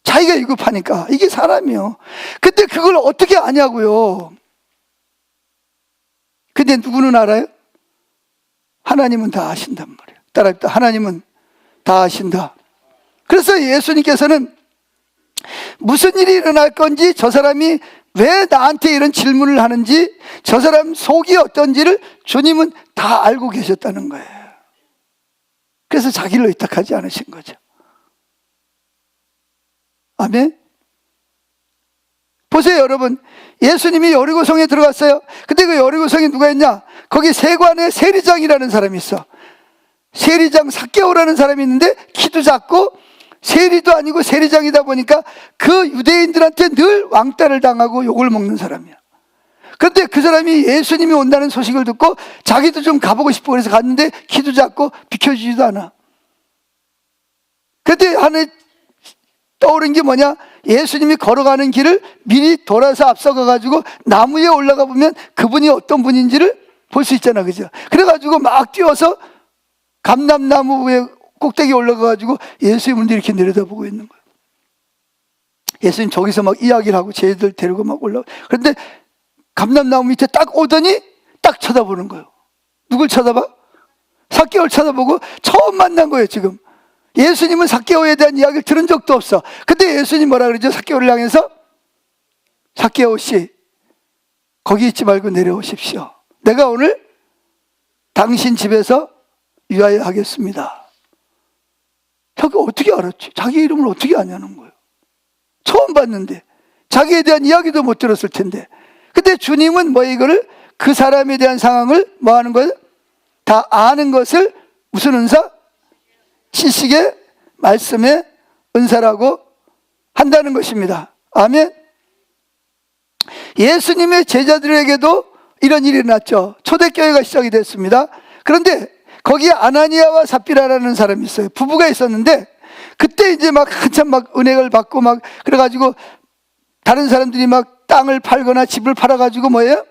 자기가 위급하니까 이게 사람이요. 근데 그걸 어떻게 아냐고요. 근데 누구는 알아요? 하나님은 다 아신단 말이에요. 따라합니다. 하나님은 다 아신다. 그래서 예수님께서는 무슨 일이 일어날 건지 저 사람이 왜 나한테 이런 질문을 하는지 저 사람 속이 어떤지를 주님은 다 알고 계셨다는 거예요. 그래서 자기를 의탁하지 않으신 거죠. 아멘. 보세요 여러분, 예수님이 여리고성에 들어갔어요. 근데 그 여리고성에 누가 있냐? 거기 세관에 세리장이라는 사람이 있어. 세리장 삭개오라는 사람이 있는데 키도 작고 세리도 아니고 세리장이다 보니까 그 유대인들한테 늘 왕따를 당하고 욕을 먹는 사람이야. 그런데 그 사람이 예수님이 온다는 소식을 듣고 자기도 좀 가보고 싶어 그래서 갔는데 키도 작고 비켜주지도 않아. 그런데 하늘 떠오른 게 뭐냐? 예수님이 걸어가는 길을 미리 돌아서 앞서가가지고 나무에 올라가 보면 그분이 어떤 분인지를 볼 수 있잖아, 그죠? 그래가지고 막 뛰어서 감람나무에 꼭대기에 올라가가지고 예수님을 이렇게 내려다보고 있는 거예요. 예수님 저기서 막 이야기를 하고 쟤들 데리고 막 올라가. 그런데 감람나무 밑에 딱 오더니 딱 쳐다보는 거예요. 누굴 쳐다봐? 삭개오를 쳐다보고 처음 만난 거예요. 지금 예수님은 삭개오에 대한 이야기를 들은 적도 없어. 근데 예수님 뭐라 그러죠? 삭개오를 향해서 삭개오 씨, 거기 있지 말고 내려오십시오. 내가 오늘 당신 집에서 유하여 하겠습니다. 자기 어떻게 알았지? 자기 이름을 어떻게 아냐는 거예요. 처음 봤는데 자기에 대한 이야기도 못 들었을 텐데. 근데 주님은 뭐 이거를 그 사람에 대한 상황을 뭐 하는 거예요? 다 아는 것을 무슨 은사? 지식의 말씀의 은사라고 한다는 것입니다. 아멘. 예수님의 제자들에게도 이런 일이 일어났죠. 초대교회가 시작이 됐습니다. 그런데 거기에 아나니아와 삽비라라는 사람이 있어요. 부부가 있었는데 그때 이제 막 한참 막 은혜를 받고 막 그래가지고 다른 사람들이 막 땅을 팔거나 집을 팔아가지고 뭐예요?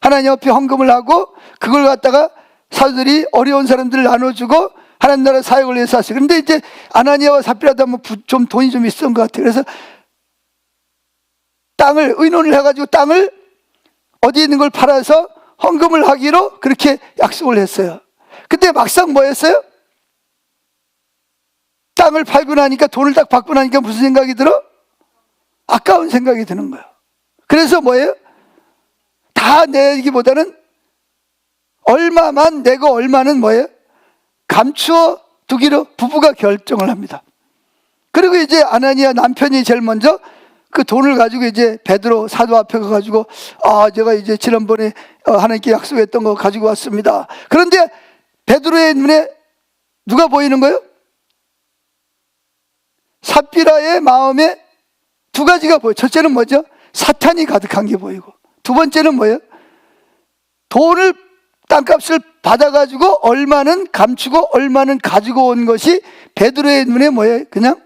하나님 앞에 헌금을 하고 그걸 갖다가 사도들이 어려운 사람들을 나눠주고 하나님 나라 사역을 위해서 하세요. 그런데 이제 아나니아와 삽비라도 뭐 좀 돈이 좀 있었던 것 같아요. 그래서 땅을 의논을 해가지고 땅을 어디 있는 걸 팔아서 헌금을 하기로 그렇게 약속을 했어요. 근데 막상 뭐 했어요? 땅을 팔고 나니까 돈을 딱 받고 나니까 무슨 생각이 들어? 아까운 생각이 드는 거예요. 그래서 뭐예요? 다 내기보다는 얼마만 내고 얼마는 뭐예요? 감추어 두기로 부부가 결정을 합니다. 그리고 이제 아나니아 남편이 제일 먼저 그 돈을 가지고 이제 베드로 사도 앞에 가가지고 제가 이제 지난번에 하나님께 약속했던 거 가지고 왔습니다. 그런데 베드로의 눈에 누가 보이는 거예요? 삽비라의 마음에 두 가지가 보여요. 첫째는 뭐죠? 사탄이 가득한 게 보이고, 두 번째는 뭐예요? 돈을 땅값을 받아가지고 얼마는 감추고 얼마는 가지고 온 것이 베드로의 눈에 뭐예요? 그냥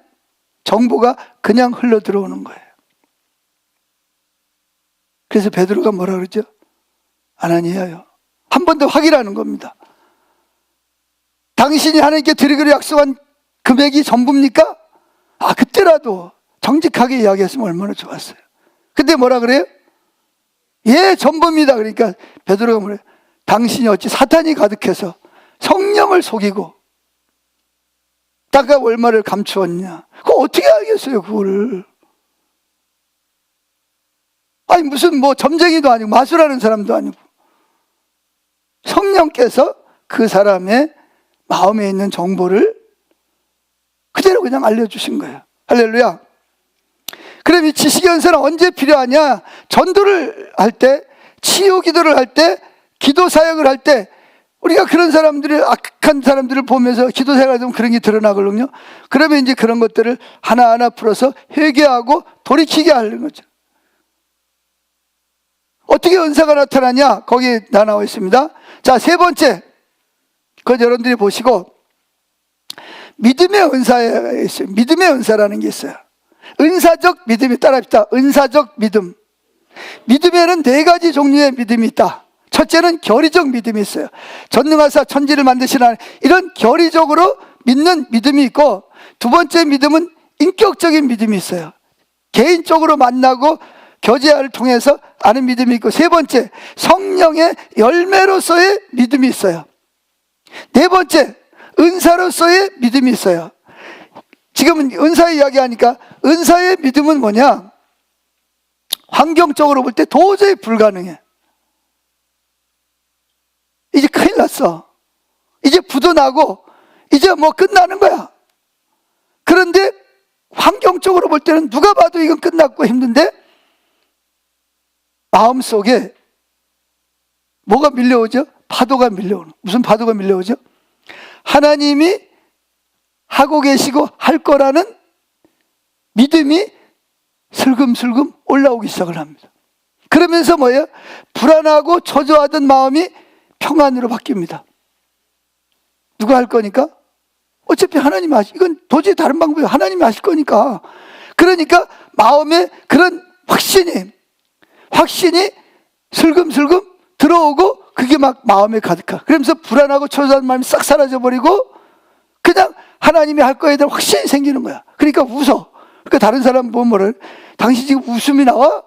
정보가 그냥 흘러 들어오는 거예요. 그래서 베드로가 뭐라 그러죠? 아나니아요, 한 번 더 확인하는 겁니다. 당신이 하나님께 드리기로 약속한 금액이 전부입니까? 그때라도 정직하게 이야기했으면 얼마나 좋았어요. 근데 뭐라 그래요? 예, 전부입니다. 그러니까 베드로가 뭐래요? 당신이 어찌 사탄이 가득해서 성령을 속이고 땅값 얼마를 감추었냐? 그거 어떻게 알겠어요, 그거를? 아니 무슨 뭐 점쟁이도 아니고 마술하는 사람도 아니고 성령께서 그 사람의 마음에 있는 정보를 그대로 그냥 알려주신 거예요. 할렐루야. 그럼 이 지식의 은사는 언제 필요하냐? 전도를 할 때, 치유 기도를 할 때, 기도 사역을 할 때, 우리가 그런 사람들을, 악한 사람들을 보면서 기도 생활을 하면 그런 게 드러나거든요. 그러면 이제 그런 것들을 하나하나 풀어서 회개하고 돌이키게 하는 거죠. 어떻게 은사가 나타나냐? 거기에 나와 있습니다. 자, 세 번째, 그거 여러분들이 보시고, 믿음의 은사가 있어요. 믿음의 은사라는 게 있어요. 은사적 믿음이 따라합시다. 은사적 믿음. 믿음에는 네 가지 종류의 믿음이 있다. 첫째는 결의적 믿음이 있어요. 전능하사 천지를 만드신 하나님, 이런 결의적으로 믿는 믿음이 있고, 두 번째 믿음은 인격적인 믿음이 있어요. 개인적으로 만나고 교제를 통해서 아는 믿음이 있고, 세 번째 성령의 열매로서의 믿음이 있어요. 네 번째 은사로서의 믿음이 있어요. 지금은 은사의 이야기하니까 은사의 믿음은 뭐냐? 환경적으로 볼 때 도저히 불가능해. 이제 큰일 났어. 이제 부도 나고 이제 뭐 끝나는 거야. 그런데 환경적으로 볼 때는 누가 봐도 이건 끝났고 힘든데 마음속에 뭐가 밀려오죠? 파도가 밀려오는. 무슨 파도가 밀려오죠? 하나님이 하고 계시고 할 거라는 믿음이 슬금슬금 올라오기 시작을 합니다. 그러면서 뭐예요? 불안하고 초조하던 마음이 평안으로 바뀝니다. 누가 할 거니까? 어차피 하나님이 이건 도저히 다른 방법이 하나님이 하실 거니까. 그러니까 마음에 그런 확신이 슬금슬금 들어오고 그게 막 마음에 가득하. 그러면서 불안하고 초조한 마음이 싹 사라져버리고 그냥 하나님이 할 거에 대한 확신이 생기는 거야. 그러니까 웃어. 그러니까 다른 사람 보면 뭐래? 당신 지금 웃음이 나와?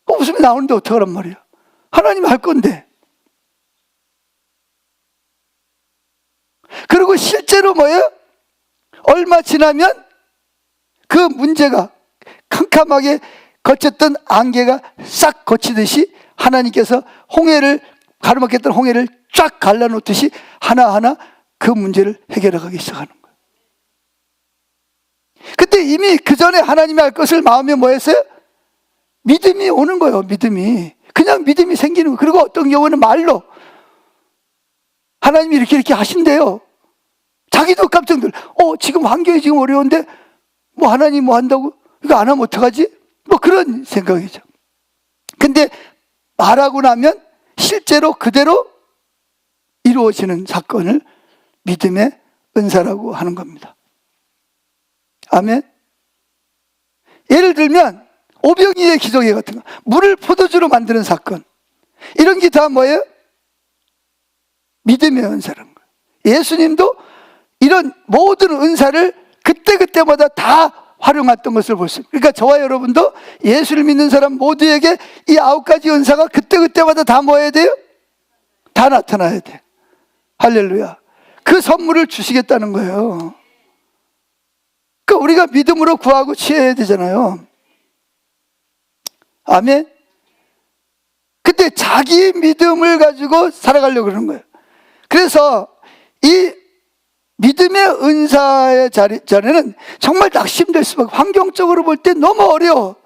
웃음이 나오는데 어떡하란 말이야. 하나님이 할 건데. 그리고 실제로 뭐예요? 얼마 지나면 그 문제가 캄캄하게 거쳤던 안개가 싹 거치듯이 하나님께서 홍해를, 가로막혔던 홍해를 쫙 갈라놓듯이 하나하나 그 문제를 해결해 가기 시작하는 거예요. 그때 이미 그 전에 하나님이 할 것을 마음에 뭐 했어요? 믿음이 오는 거예요. 믿음이. 그냥 믿음이 생기는 거예요. 그리고 어떤 경우는 말로 하나님이 이렇게 하신대요. 자기도 깜짝 놀라. 지금 환경이 지금 어려운데 뭐 하나님 뭐 한다고? 이거 안 하면 어떡하지? 뭐 그런 생각이죠. 근데 말하고 나면 실제로 그대로 이루어지는 사건을 믿음의 은사라고 하는 겁니다. 아멘. 예를 들면 오병이의 기적의 같은 거, 물을 포도주로 만드는 사건, 이런 게 다 뭐예요? 믿음의 은사라는 거예요. 예수님도 이런 모든 은사를 그때그때마다 다 활용했던 것을 볼 수 있습니다. 그러니까 저와 여러분도 예수를 믿는 사람 모두에게 이 9가지 은사가 그때그때마다 다 뭐 해야 돼요? 다 나타나야 돼. 할렐루야. 그 선물을 주시겠다는 거예요. 그러니까 우리가 믿음으로 구하고 취해야 되잖아요. 아멘. 근데 자기 믿음을 가지고 살아가려고 그러는 거예요. 그래서 이 믿음의 은사의 자리는 정말 낙심될 수밖에, 환경적으로 볼 때 너무 어려워.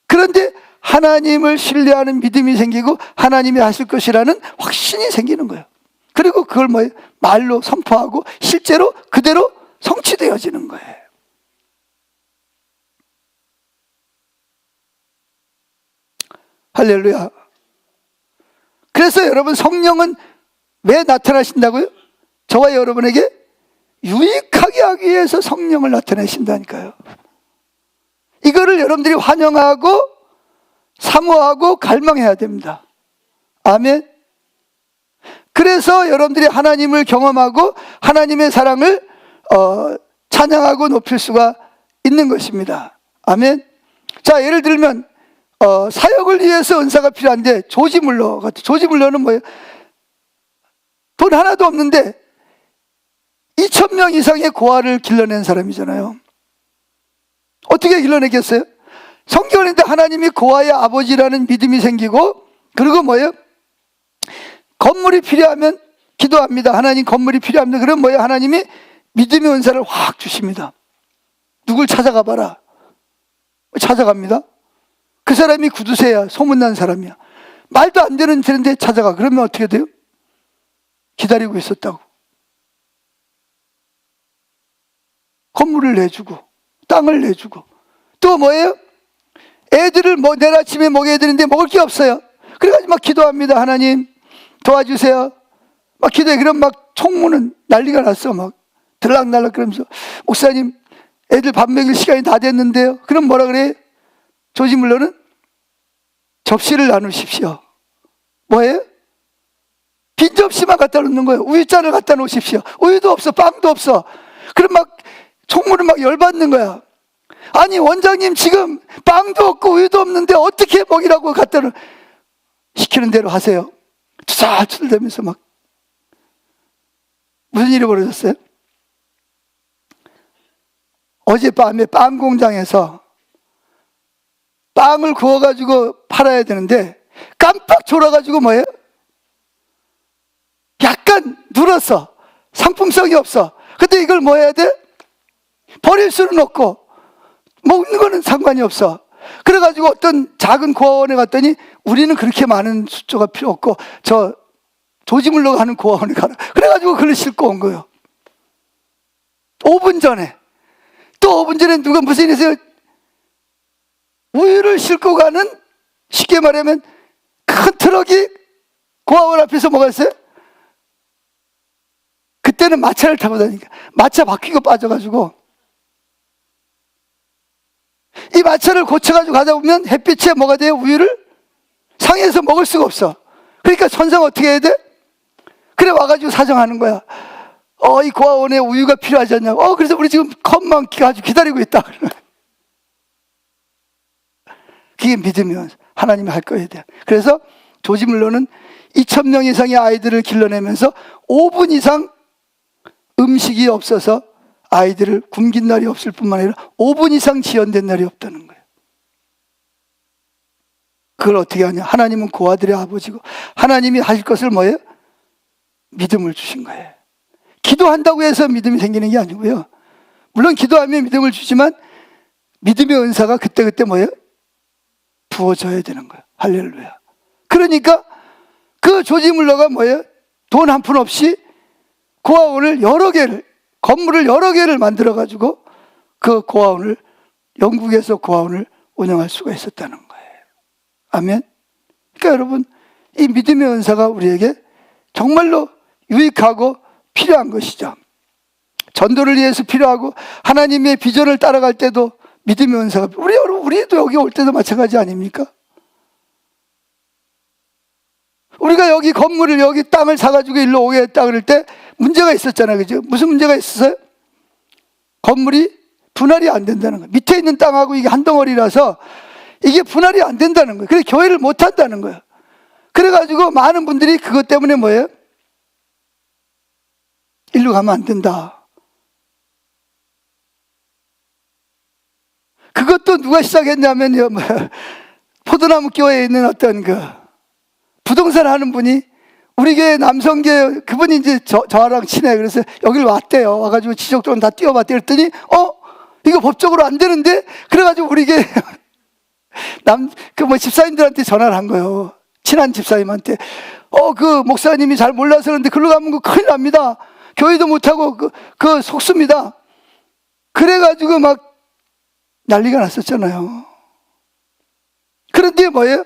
그런데 하나님을 신뢰하는 믿음이 생기고 하나님이 하실 것이라는 확신이 생기는 거예요. 그리고 그걸 뭐예요? 말로 선포하고 실제로 그대로 성취되어지는 거예요. 할렐루야. 그래서 여러분, 성령은 왜 나타나신다고요? 저와 여러분에게 유익하게 하기 위해서 성령을 나타내신다니까요. 이거를 여러분들이 환영하고 사모하고 갈망해야 됩니다. 아멘. 그래서 여러분들이 하나님을 경험하고 하나님의 사랑을 찬양하고 높일 수가 있는 것입니다. 아멘. 자, 예를 들면 사역을 위해서 은사가 필요한데, 조지물러 같은, 조지물러는 뭐예요? 돈 하나도 없는데 2,000명 이상의 고아를 길러낸 사람이잖아요. 어떻게 길러내겠어요? 성경인데 하나님이 고아의 아버지라는 믿음이 생기고, 그리고 뭐예요? 건물이 필요하면 기도합니다. 하나님 건물이 필요합니다. 그럼 뭐예요? 하나님이 믿음의 은사를 확 주십니다. 누굴 찾아가 봐라. 찾아갑니다. 그 사람이 구두쇠야, 소문난 사람이야. 말도 안 되는 데인데 찾아가. 그러면 어떻게 돼요? 기다리고 있었다고. 건물을 내주고 땅을 내주고, 또 뭐예요? 애들을 내일 아침에 먹여야 되는데 먹을 게 없어요. 그래가지고 막 기도합니다. 하나님 도와주세요. 막 기도해. 그럼 막 총무는 난리가 났어. 막 들락날락 그러면서, 목사님 애들 밥 먹일 시간이 다 됐는데요. 그럼 뭐라 그래? 조지물러는 접시를 나누십시오. 뭐예요? 빈 접시만 갖다 놓는 거예요. 우유잔을 갖다 놓으십시오. 우유도 없어, 빵도 없어. 그럼 막 총무는 막 열받는 거야. 아니 원장님 지금 빵도 없고 우유도 없는데 어떻게 먹이라고 갖다 놓, 시키는 대로 하세요. 투덜대면서 막. 무슨 일이 벌어졌어요? 어젯밤에 빵 공장에서 빵을 구워가지고 팔아야 되는데 깜빡 졸아가지고 뭐예요? 약간 눌었어. 상품성이 없어. 근데 이걸 뭐 해야 돼? 버릴 수는 없고 먹는 거는 상관이 없어. 그래가지고 어떤 작은 고아원에 갔더니, 우리는 그렇게 많은 수조가 필요 없고 저 조지물러 가는 고아원에 가라. 그래가지고 그걸 싣고 온 거예요. 5분 전에. 또 5분 전에 누가 무슨 일이 있어요? 우유를 싣고 가는, 쉽게 말하면 큰 트럭이 고아원 앞에서 뭐가 있어요? 그때는 마차를 타고 다니니까 마차 바퀴가 빠져가지고, 이 마차를 고쳐가지고 가다 보면 햇빛에 뭐가 돼요? 우유를 상해서 먹을 수가 없어. 그러니까 선상 어떻게 해야 돼? 그래 와가지고 사정하는 거야. 이 고아원에 우유가 필요하지 않냐고. 그래서 우리 지금 컵만 가지고 기다리고 있다. 그게 믿으면 하나님이 할 거에 대한. 그래서 조지물러는 2,000명 이상의 아이들을 길러내면서 5분 이상 음식이 없어서 아이들을 굶긴 날이 없을 뿐만 아니라 5분 이상 지연된 날이 없다는 거예요. 그걸 어떻게 하냐? 하나님은 고아들의 아버지고 하나님이 하실 것을 뭐예요? 믿음을 주신 거예요. 기도한다고 해서 믿음이 생기는 게 아니고요. 물론 기도하면 믿음을 주지만 믿음의 은사가 그때그때 뭐예요? 부어져야 되는 거예요. 할렐루야. 그러니까 그 조지물러가 뭐예요? 돈 한 푼 없이 고아원을 여러 개를, 건물을 여러 개를 만들어가지고 그 고아원을, 영국에서 고아원을 운영할 수가 있었다는 거예요. 아멘. 그러니까 여러분, 이 믿음의 은사가 우리에게 정말로 유익하고 필요한 것이죠. 전도를 위해서 필요하고 하나님의 비전을 따라갈 때도 믿음의 은사가, 우리도 여기 올 때도 마찬가지 아닙니까? 우리가 여기 건물을, 여기 땅을 사가지고 일로 오겠다 그럴 때 문제가 있었잖아요. 그죠? 무슨 문제가 있었어요? 건물이 분할이 안 된다는 거예요. 밑에 있는 땅하고 이게 한 덩어리라서 이게 분할이 안 된다는 거예요. 그래서 교회를 못 한다는 거예요. 그래가지고 많은 분들이 그것 때문에 뭐예요? 일로 가면 안 된다. 그것도 누가 시작했냐면요, 포도나무 교회에 있는 어떤 부동산 하는 분이, 우리 교회 남성계 그분이 이제 저랑 친해. 그래서 여길 왔대요. 와가지고 지적도는 다 띄워봤대. 그랬더니 이거 법적으로 안 되는데, 그래가지고 우리 교회 집사님들한테 전화를 한 거예요. 친한 집사님한테. 그 목사님이 잘 몰라서 그런데 글로 가면 그 큰일 납니다. 교회도 못하고 그 속습니다. 그래가지고 막 난리가 났었잖아요. 그런데 뭐예요?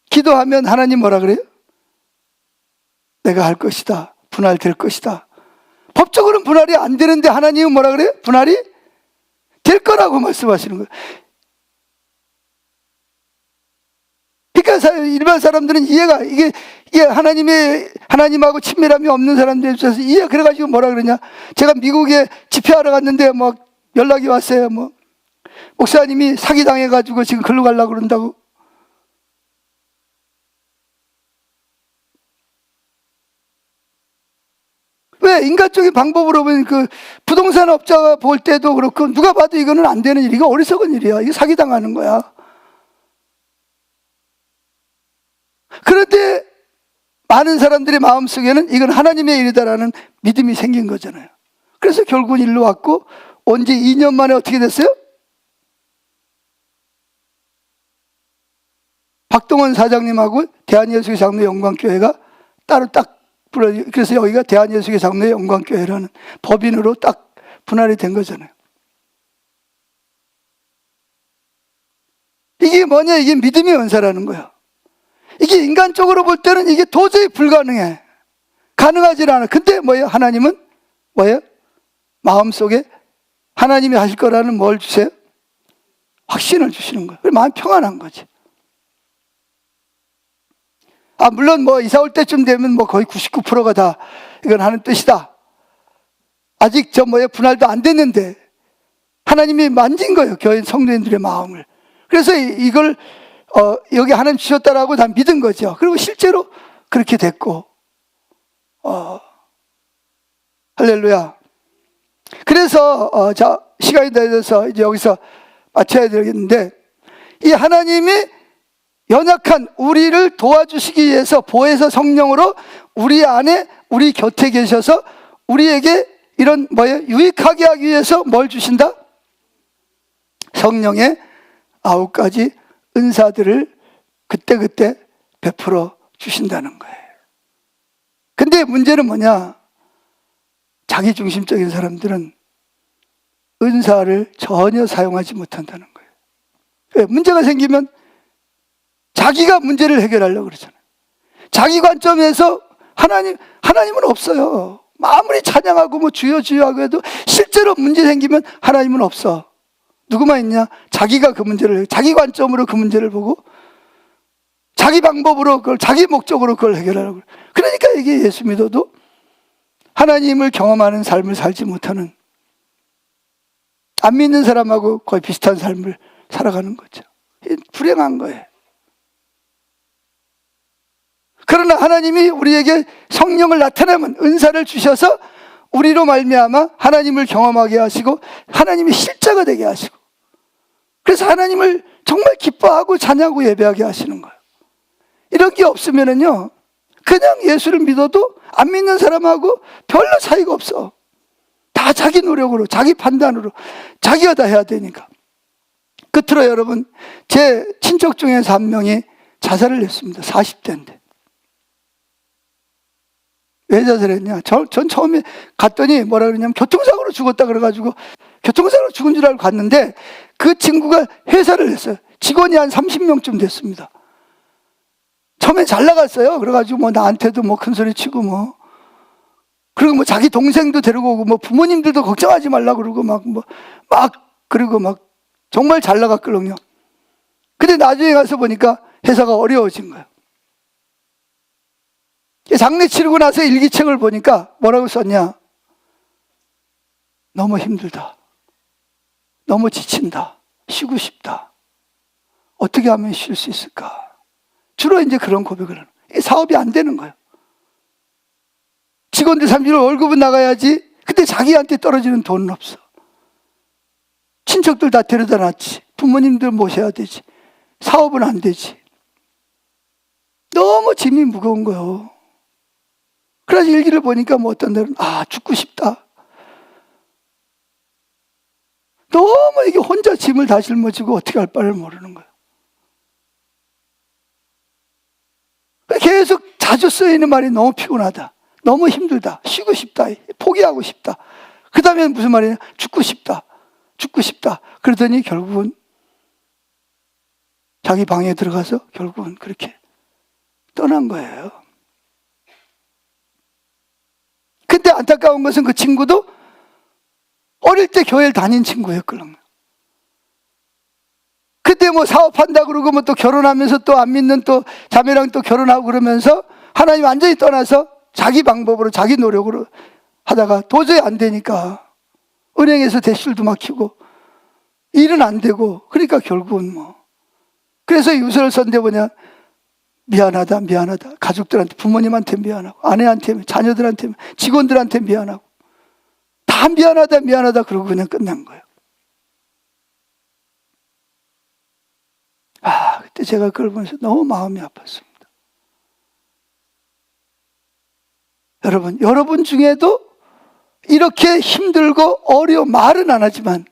기도하면 하나님 뭐라 그래요? 내가 할 것이다. 분할될 것이다. 법적으로는 분할이 안 되는데 하나님은 뭐라 그래요? 분할이 될 거라고 말씀하시는 거예요. 그러니까 일반 사람들은 이게 하나님하고 친밀함이 없는 사람들에 있어서 그래가지고 뭐라 그러냐? 제가 미국에 집회하러 갔는데 연락이 왔어요. 목사님이 사기당해가지고 지금 글로 가려고 그런다고. 왜? 인간적인 방법으로 보면 부동산 업자가 볼 때도 그렇고, 누가 봐도 이거는 안 되는 일, 이거 어리석은 일이야. 이거 사기당하는 거야. 그런데 많은 사람들의 마음속에는 이건 하나님의 일이다라는 믿음이 생긴 거잖아요. 그래서 결국은 일로 왔고, 온 지 2년 만에 어떻게 됐어요? 박동원 사장님하고 대한예수교 장로의 영광교회가 따로 딱 그래서 여기가 대한예수교 장로의 영광교회라는 법인으로 딱 분할이 된 거잖아요. 이게 뭐냐? 이게 믿음의 은사라는 거예요. 이게 인간적으로 볼 때는 이게 도저히 불가능해. 가능하지 않아. 근데 뭐예요? 하나님은 뭐예요? 마음속에 하나님이 하실 거라는 뭘 주세요? 확신을 주시는 거예요. 마음 평안한 거지. 물론 이사 올 때쯤 되면 거의 99%가 다 이건 하는 뜻이다. 아직 분할도 안 됐는데 하나님이 만진 거예요. 교회 성도인들의 마음을. 그래서 이걸 여기 하나님 주셨다라고 다 믿은 거죠. 그리고 실제로 그렇게 됐고, 할렐루야. 그래서 시간이 되어서 이제 여기서 마쳐야 되겠는데, 이 하나님이 연약한 우리를 도와주시기 위해서 보혜사 성령으로 우리 안에, 우리 곁에 계셔서 우리에게 이런 유익하게 하기 위해서 뭘 주신다? 성령의 9가지 은사들을 그때그때 베풀어 주신다는 거예요. 근데 문제는 뭐냐? 자기중심적인 사람들은 은사를 전혀 사용하지 못한다는 거예요. 왜? 문제가 생기면 자기가 문제를 해결하려고 그러잖아요. 자기 관점에서 하나님은 없어요. 아무리 찬양하고 주여 주여 하고 해도 실제로 문제 생기면 하나님은 없어. 누구만 있냐? 자기가 그 문제를, 자기 관점으로 그 문제를 보고 자기 방법으로 자기 목적으로 그걸 해결하려고. 그러니까 이게 예수 믿어도 하나님을 경험하는 삶을 살지 못하는, 안 믿는 사람하고 거의 비슷한 삶을 살아가는 거죠. 불행한 거예요. 그러나 하나님이 우리에게 성령을 나타내면, 은사를 주셔서 우리로 말미암아 하나님을 경험하게 하시고 하나님의 실제가 되게 하시고, 그래서 하나님을 정말 기뻐하고 찬양하고 예배하게 하시는 거예요. 이런 게 없으면은요, 그냥 예수를 믿어도 안 믿는 사람하고 별로 차이가 없어. 다 자기 노력으로, 자기 판단으로, 자기가 다 해야 되니까. 끝으로 여러분, 제 친척 중에서 한 명이 자살을 했습니다. 40대인데. 왜 자살했냐? 전 처음에 갔더니 뭐라 그러냐면 교통사고로 죽었다 그래가지고 교통사고로 죽은 줄 알고 갔는데, 그 친구가 회사를 했어요. 직원이 한 30명쯤 됐습니다. 처음에 잘 나갔어요. 그래가지고 뭐 나한테도 뭐 큰 소리 치고 뭐, 그리고 뭐 자기 동생도 데리고 오고 뭐 부모님들도 걱정하지 말라 그러고 그리고 막 정말 잘 나갔거든요. 근데 나중에 가서 보니까 회사가 어려워진 거예요. 장례 치르고 나서 일기책을 보니까 뭐라고 썼냐? 너무 힘들다. 너무 지친다. 쉬고 싶다. 어떻게 하면 쉴 수 있을까? 주로 이제 그런 고백을 하는 거예요. 사업이 안 되는 거예요. 직원들 3주일 월급은 나가야지. 근데 자기한테 떨어지는 돈은 없어. 친척들 다 데려다 놨지. 부모님들 모셔야 되지. 사업은 안 되지. 너무 짐이 무거운 거예요. 그래서 일기를 보니까 뭐 어떤 데는 죽고 싶다. 너무 이게 혼자 짐을 다 짊어지고 어떻게 할 바를 모르는 거예요. 계속 자주 쓰이는 말이 너무 피곤하다. 너무 힘들다. 쉬고 싶다. 포기하고 싶다. 그 다음에 무슨 말이냐? 죽고 싶다. 죽고 싶다. 그러더니 결국은 자기 방에 들어가서 결국은 그렇게 떠난 거예요. 근데 안타까운 것은 그 친구도 어릴 때 교회를 다닌 친구였거든요. 그때 뭐 사업한다 그러고 뭐 또 결혼하면서 또 안 믿는 또 자매랑 또 결혼하고 그러면서 하나님 완전히 떠나서 자기 방법으로 자기 노력으로 하다가 도저히 안 되니까 은행에서 대출도 막히고 일은 안 되고, 그러니까 결국은 뭐, 그래서 유서를 썼는데 뭐냐? 미안하다. 가족들한테, 부모님한테 미안하고, 아내한테, 자녀들한테, 직원들한테 미안하고, 다 미안하다 그러고 그냥 끝난 거예요. 그때 제가 그걸 보면서 너무 마음이 아팠습니다. 여러분 중에도 이렇게 힘들고 어려운, 말은 안 하지만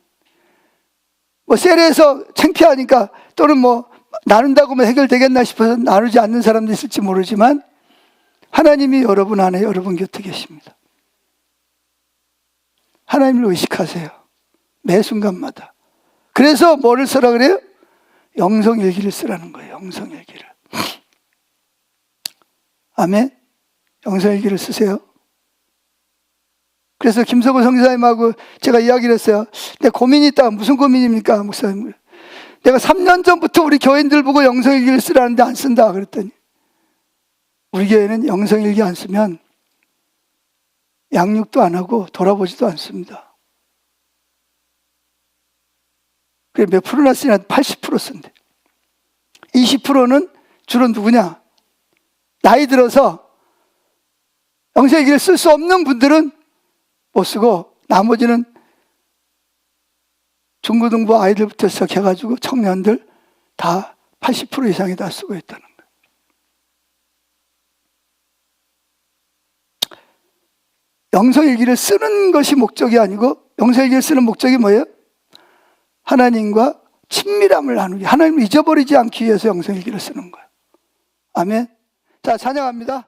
뭐 세례에서 창피하니까 또는 뭐 나눈다고 하면 해결되겠나 싶어서 나누지 않는 사람도 있을지 모르지만, 하나님이 여러분 안에, 여러분 곁에 계십니다. 하나님을 의식하세요. 매 순간마다. 그래서 뭐를 쓰라 그래요? 영성일기를 쓰라는 거예요. 영성일기를. 아멘. 영성일기를 쓰세요. 그래서 김석호 성지사님하고 제가 이야기를 했어요. 내 고민이 있다. 무슨 고민입니까, 목사님? 내가 3년 전부터 우리 교인들 보고 영성일기를 쓰라는데 안 쓴다 그랬더니, 우리 교회는 영성일기 안 쓰면 양육도 안 하고 돌아보지도 않습니다. 그래, 몇 프로나 쓰냐? 80% 쓴대. 20%는 주로 누구냐? 나이 들어서 영성일기를 쓸 수 없는 분들은 못 쓰고, 나머지는 중고등부 아이들부터 시작해가지고 청년들 다 80% 이상이 다 쓰고 있다는 거예요. 영성일기를 쓰는 것이 목적이 아니고, 영성일기를 쓰는 목적이 뭐예요? 하나님과 친밀함을 나누기, 하나님을 잊어버리지 않기 위해서 영성일기를 쓰는 거예요. 아멘. 자, 찬양합니다.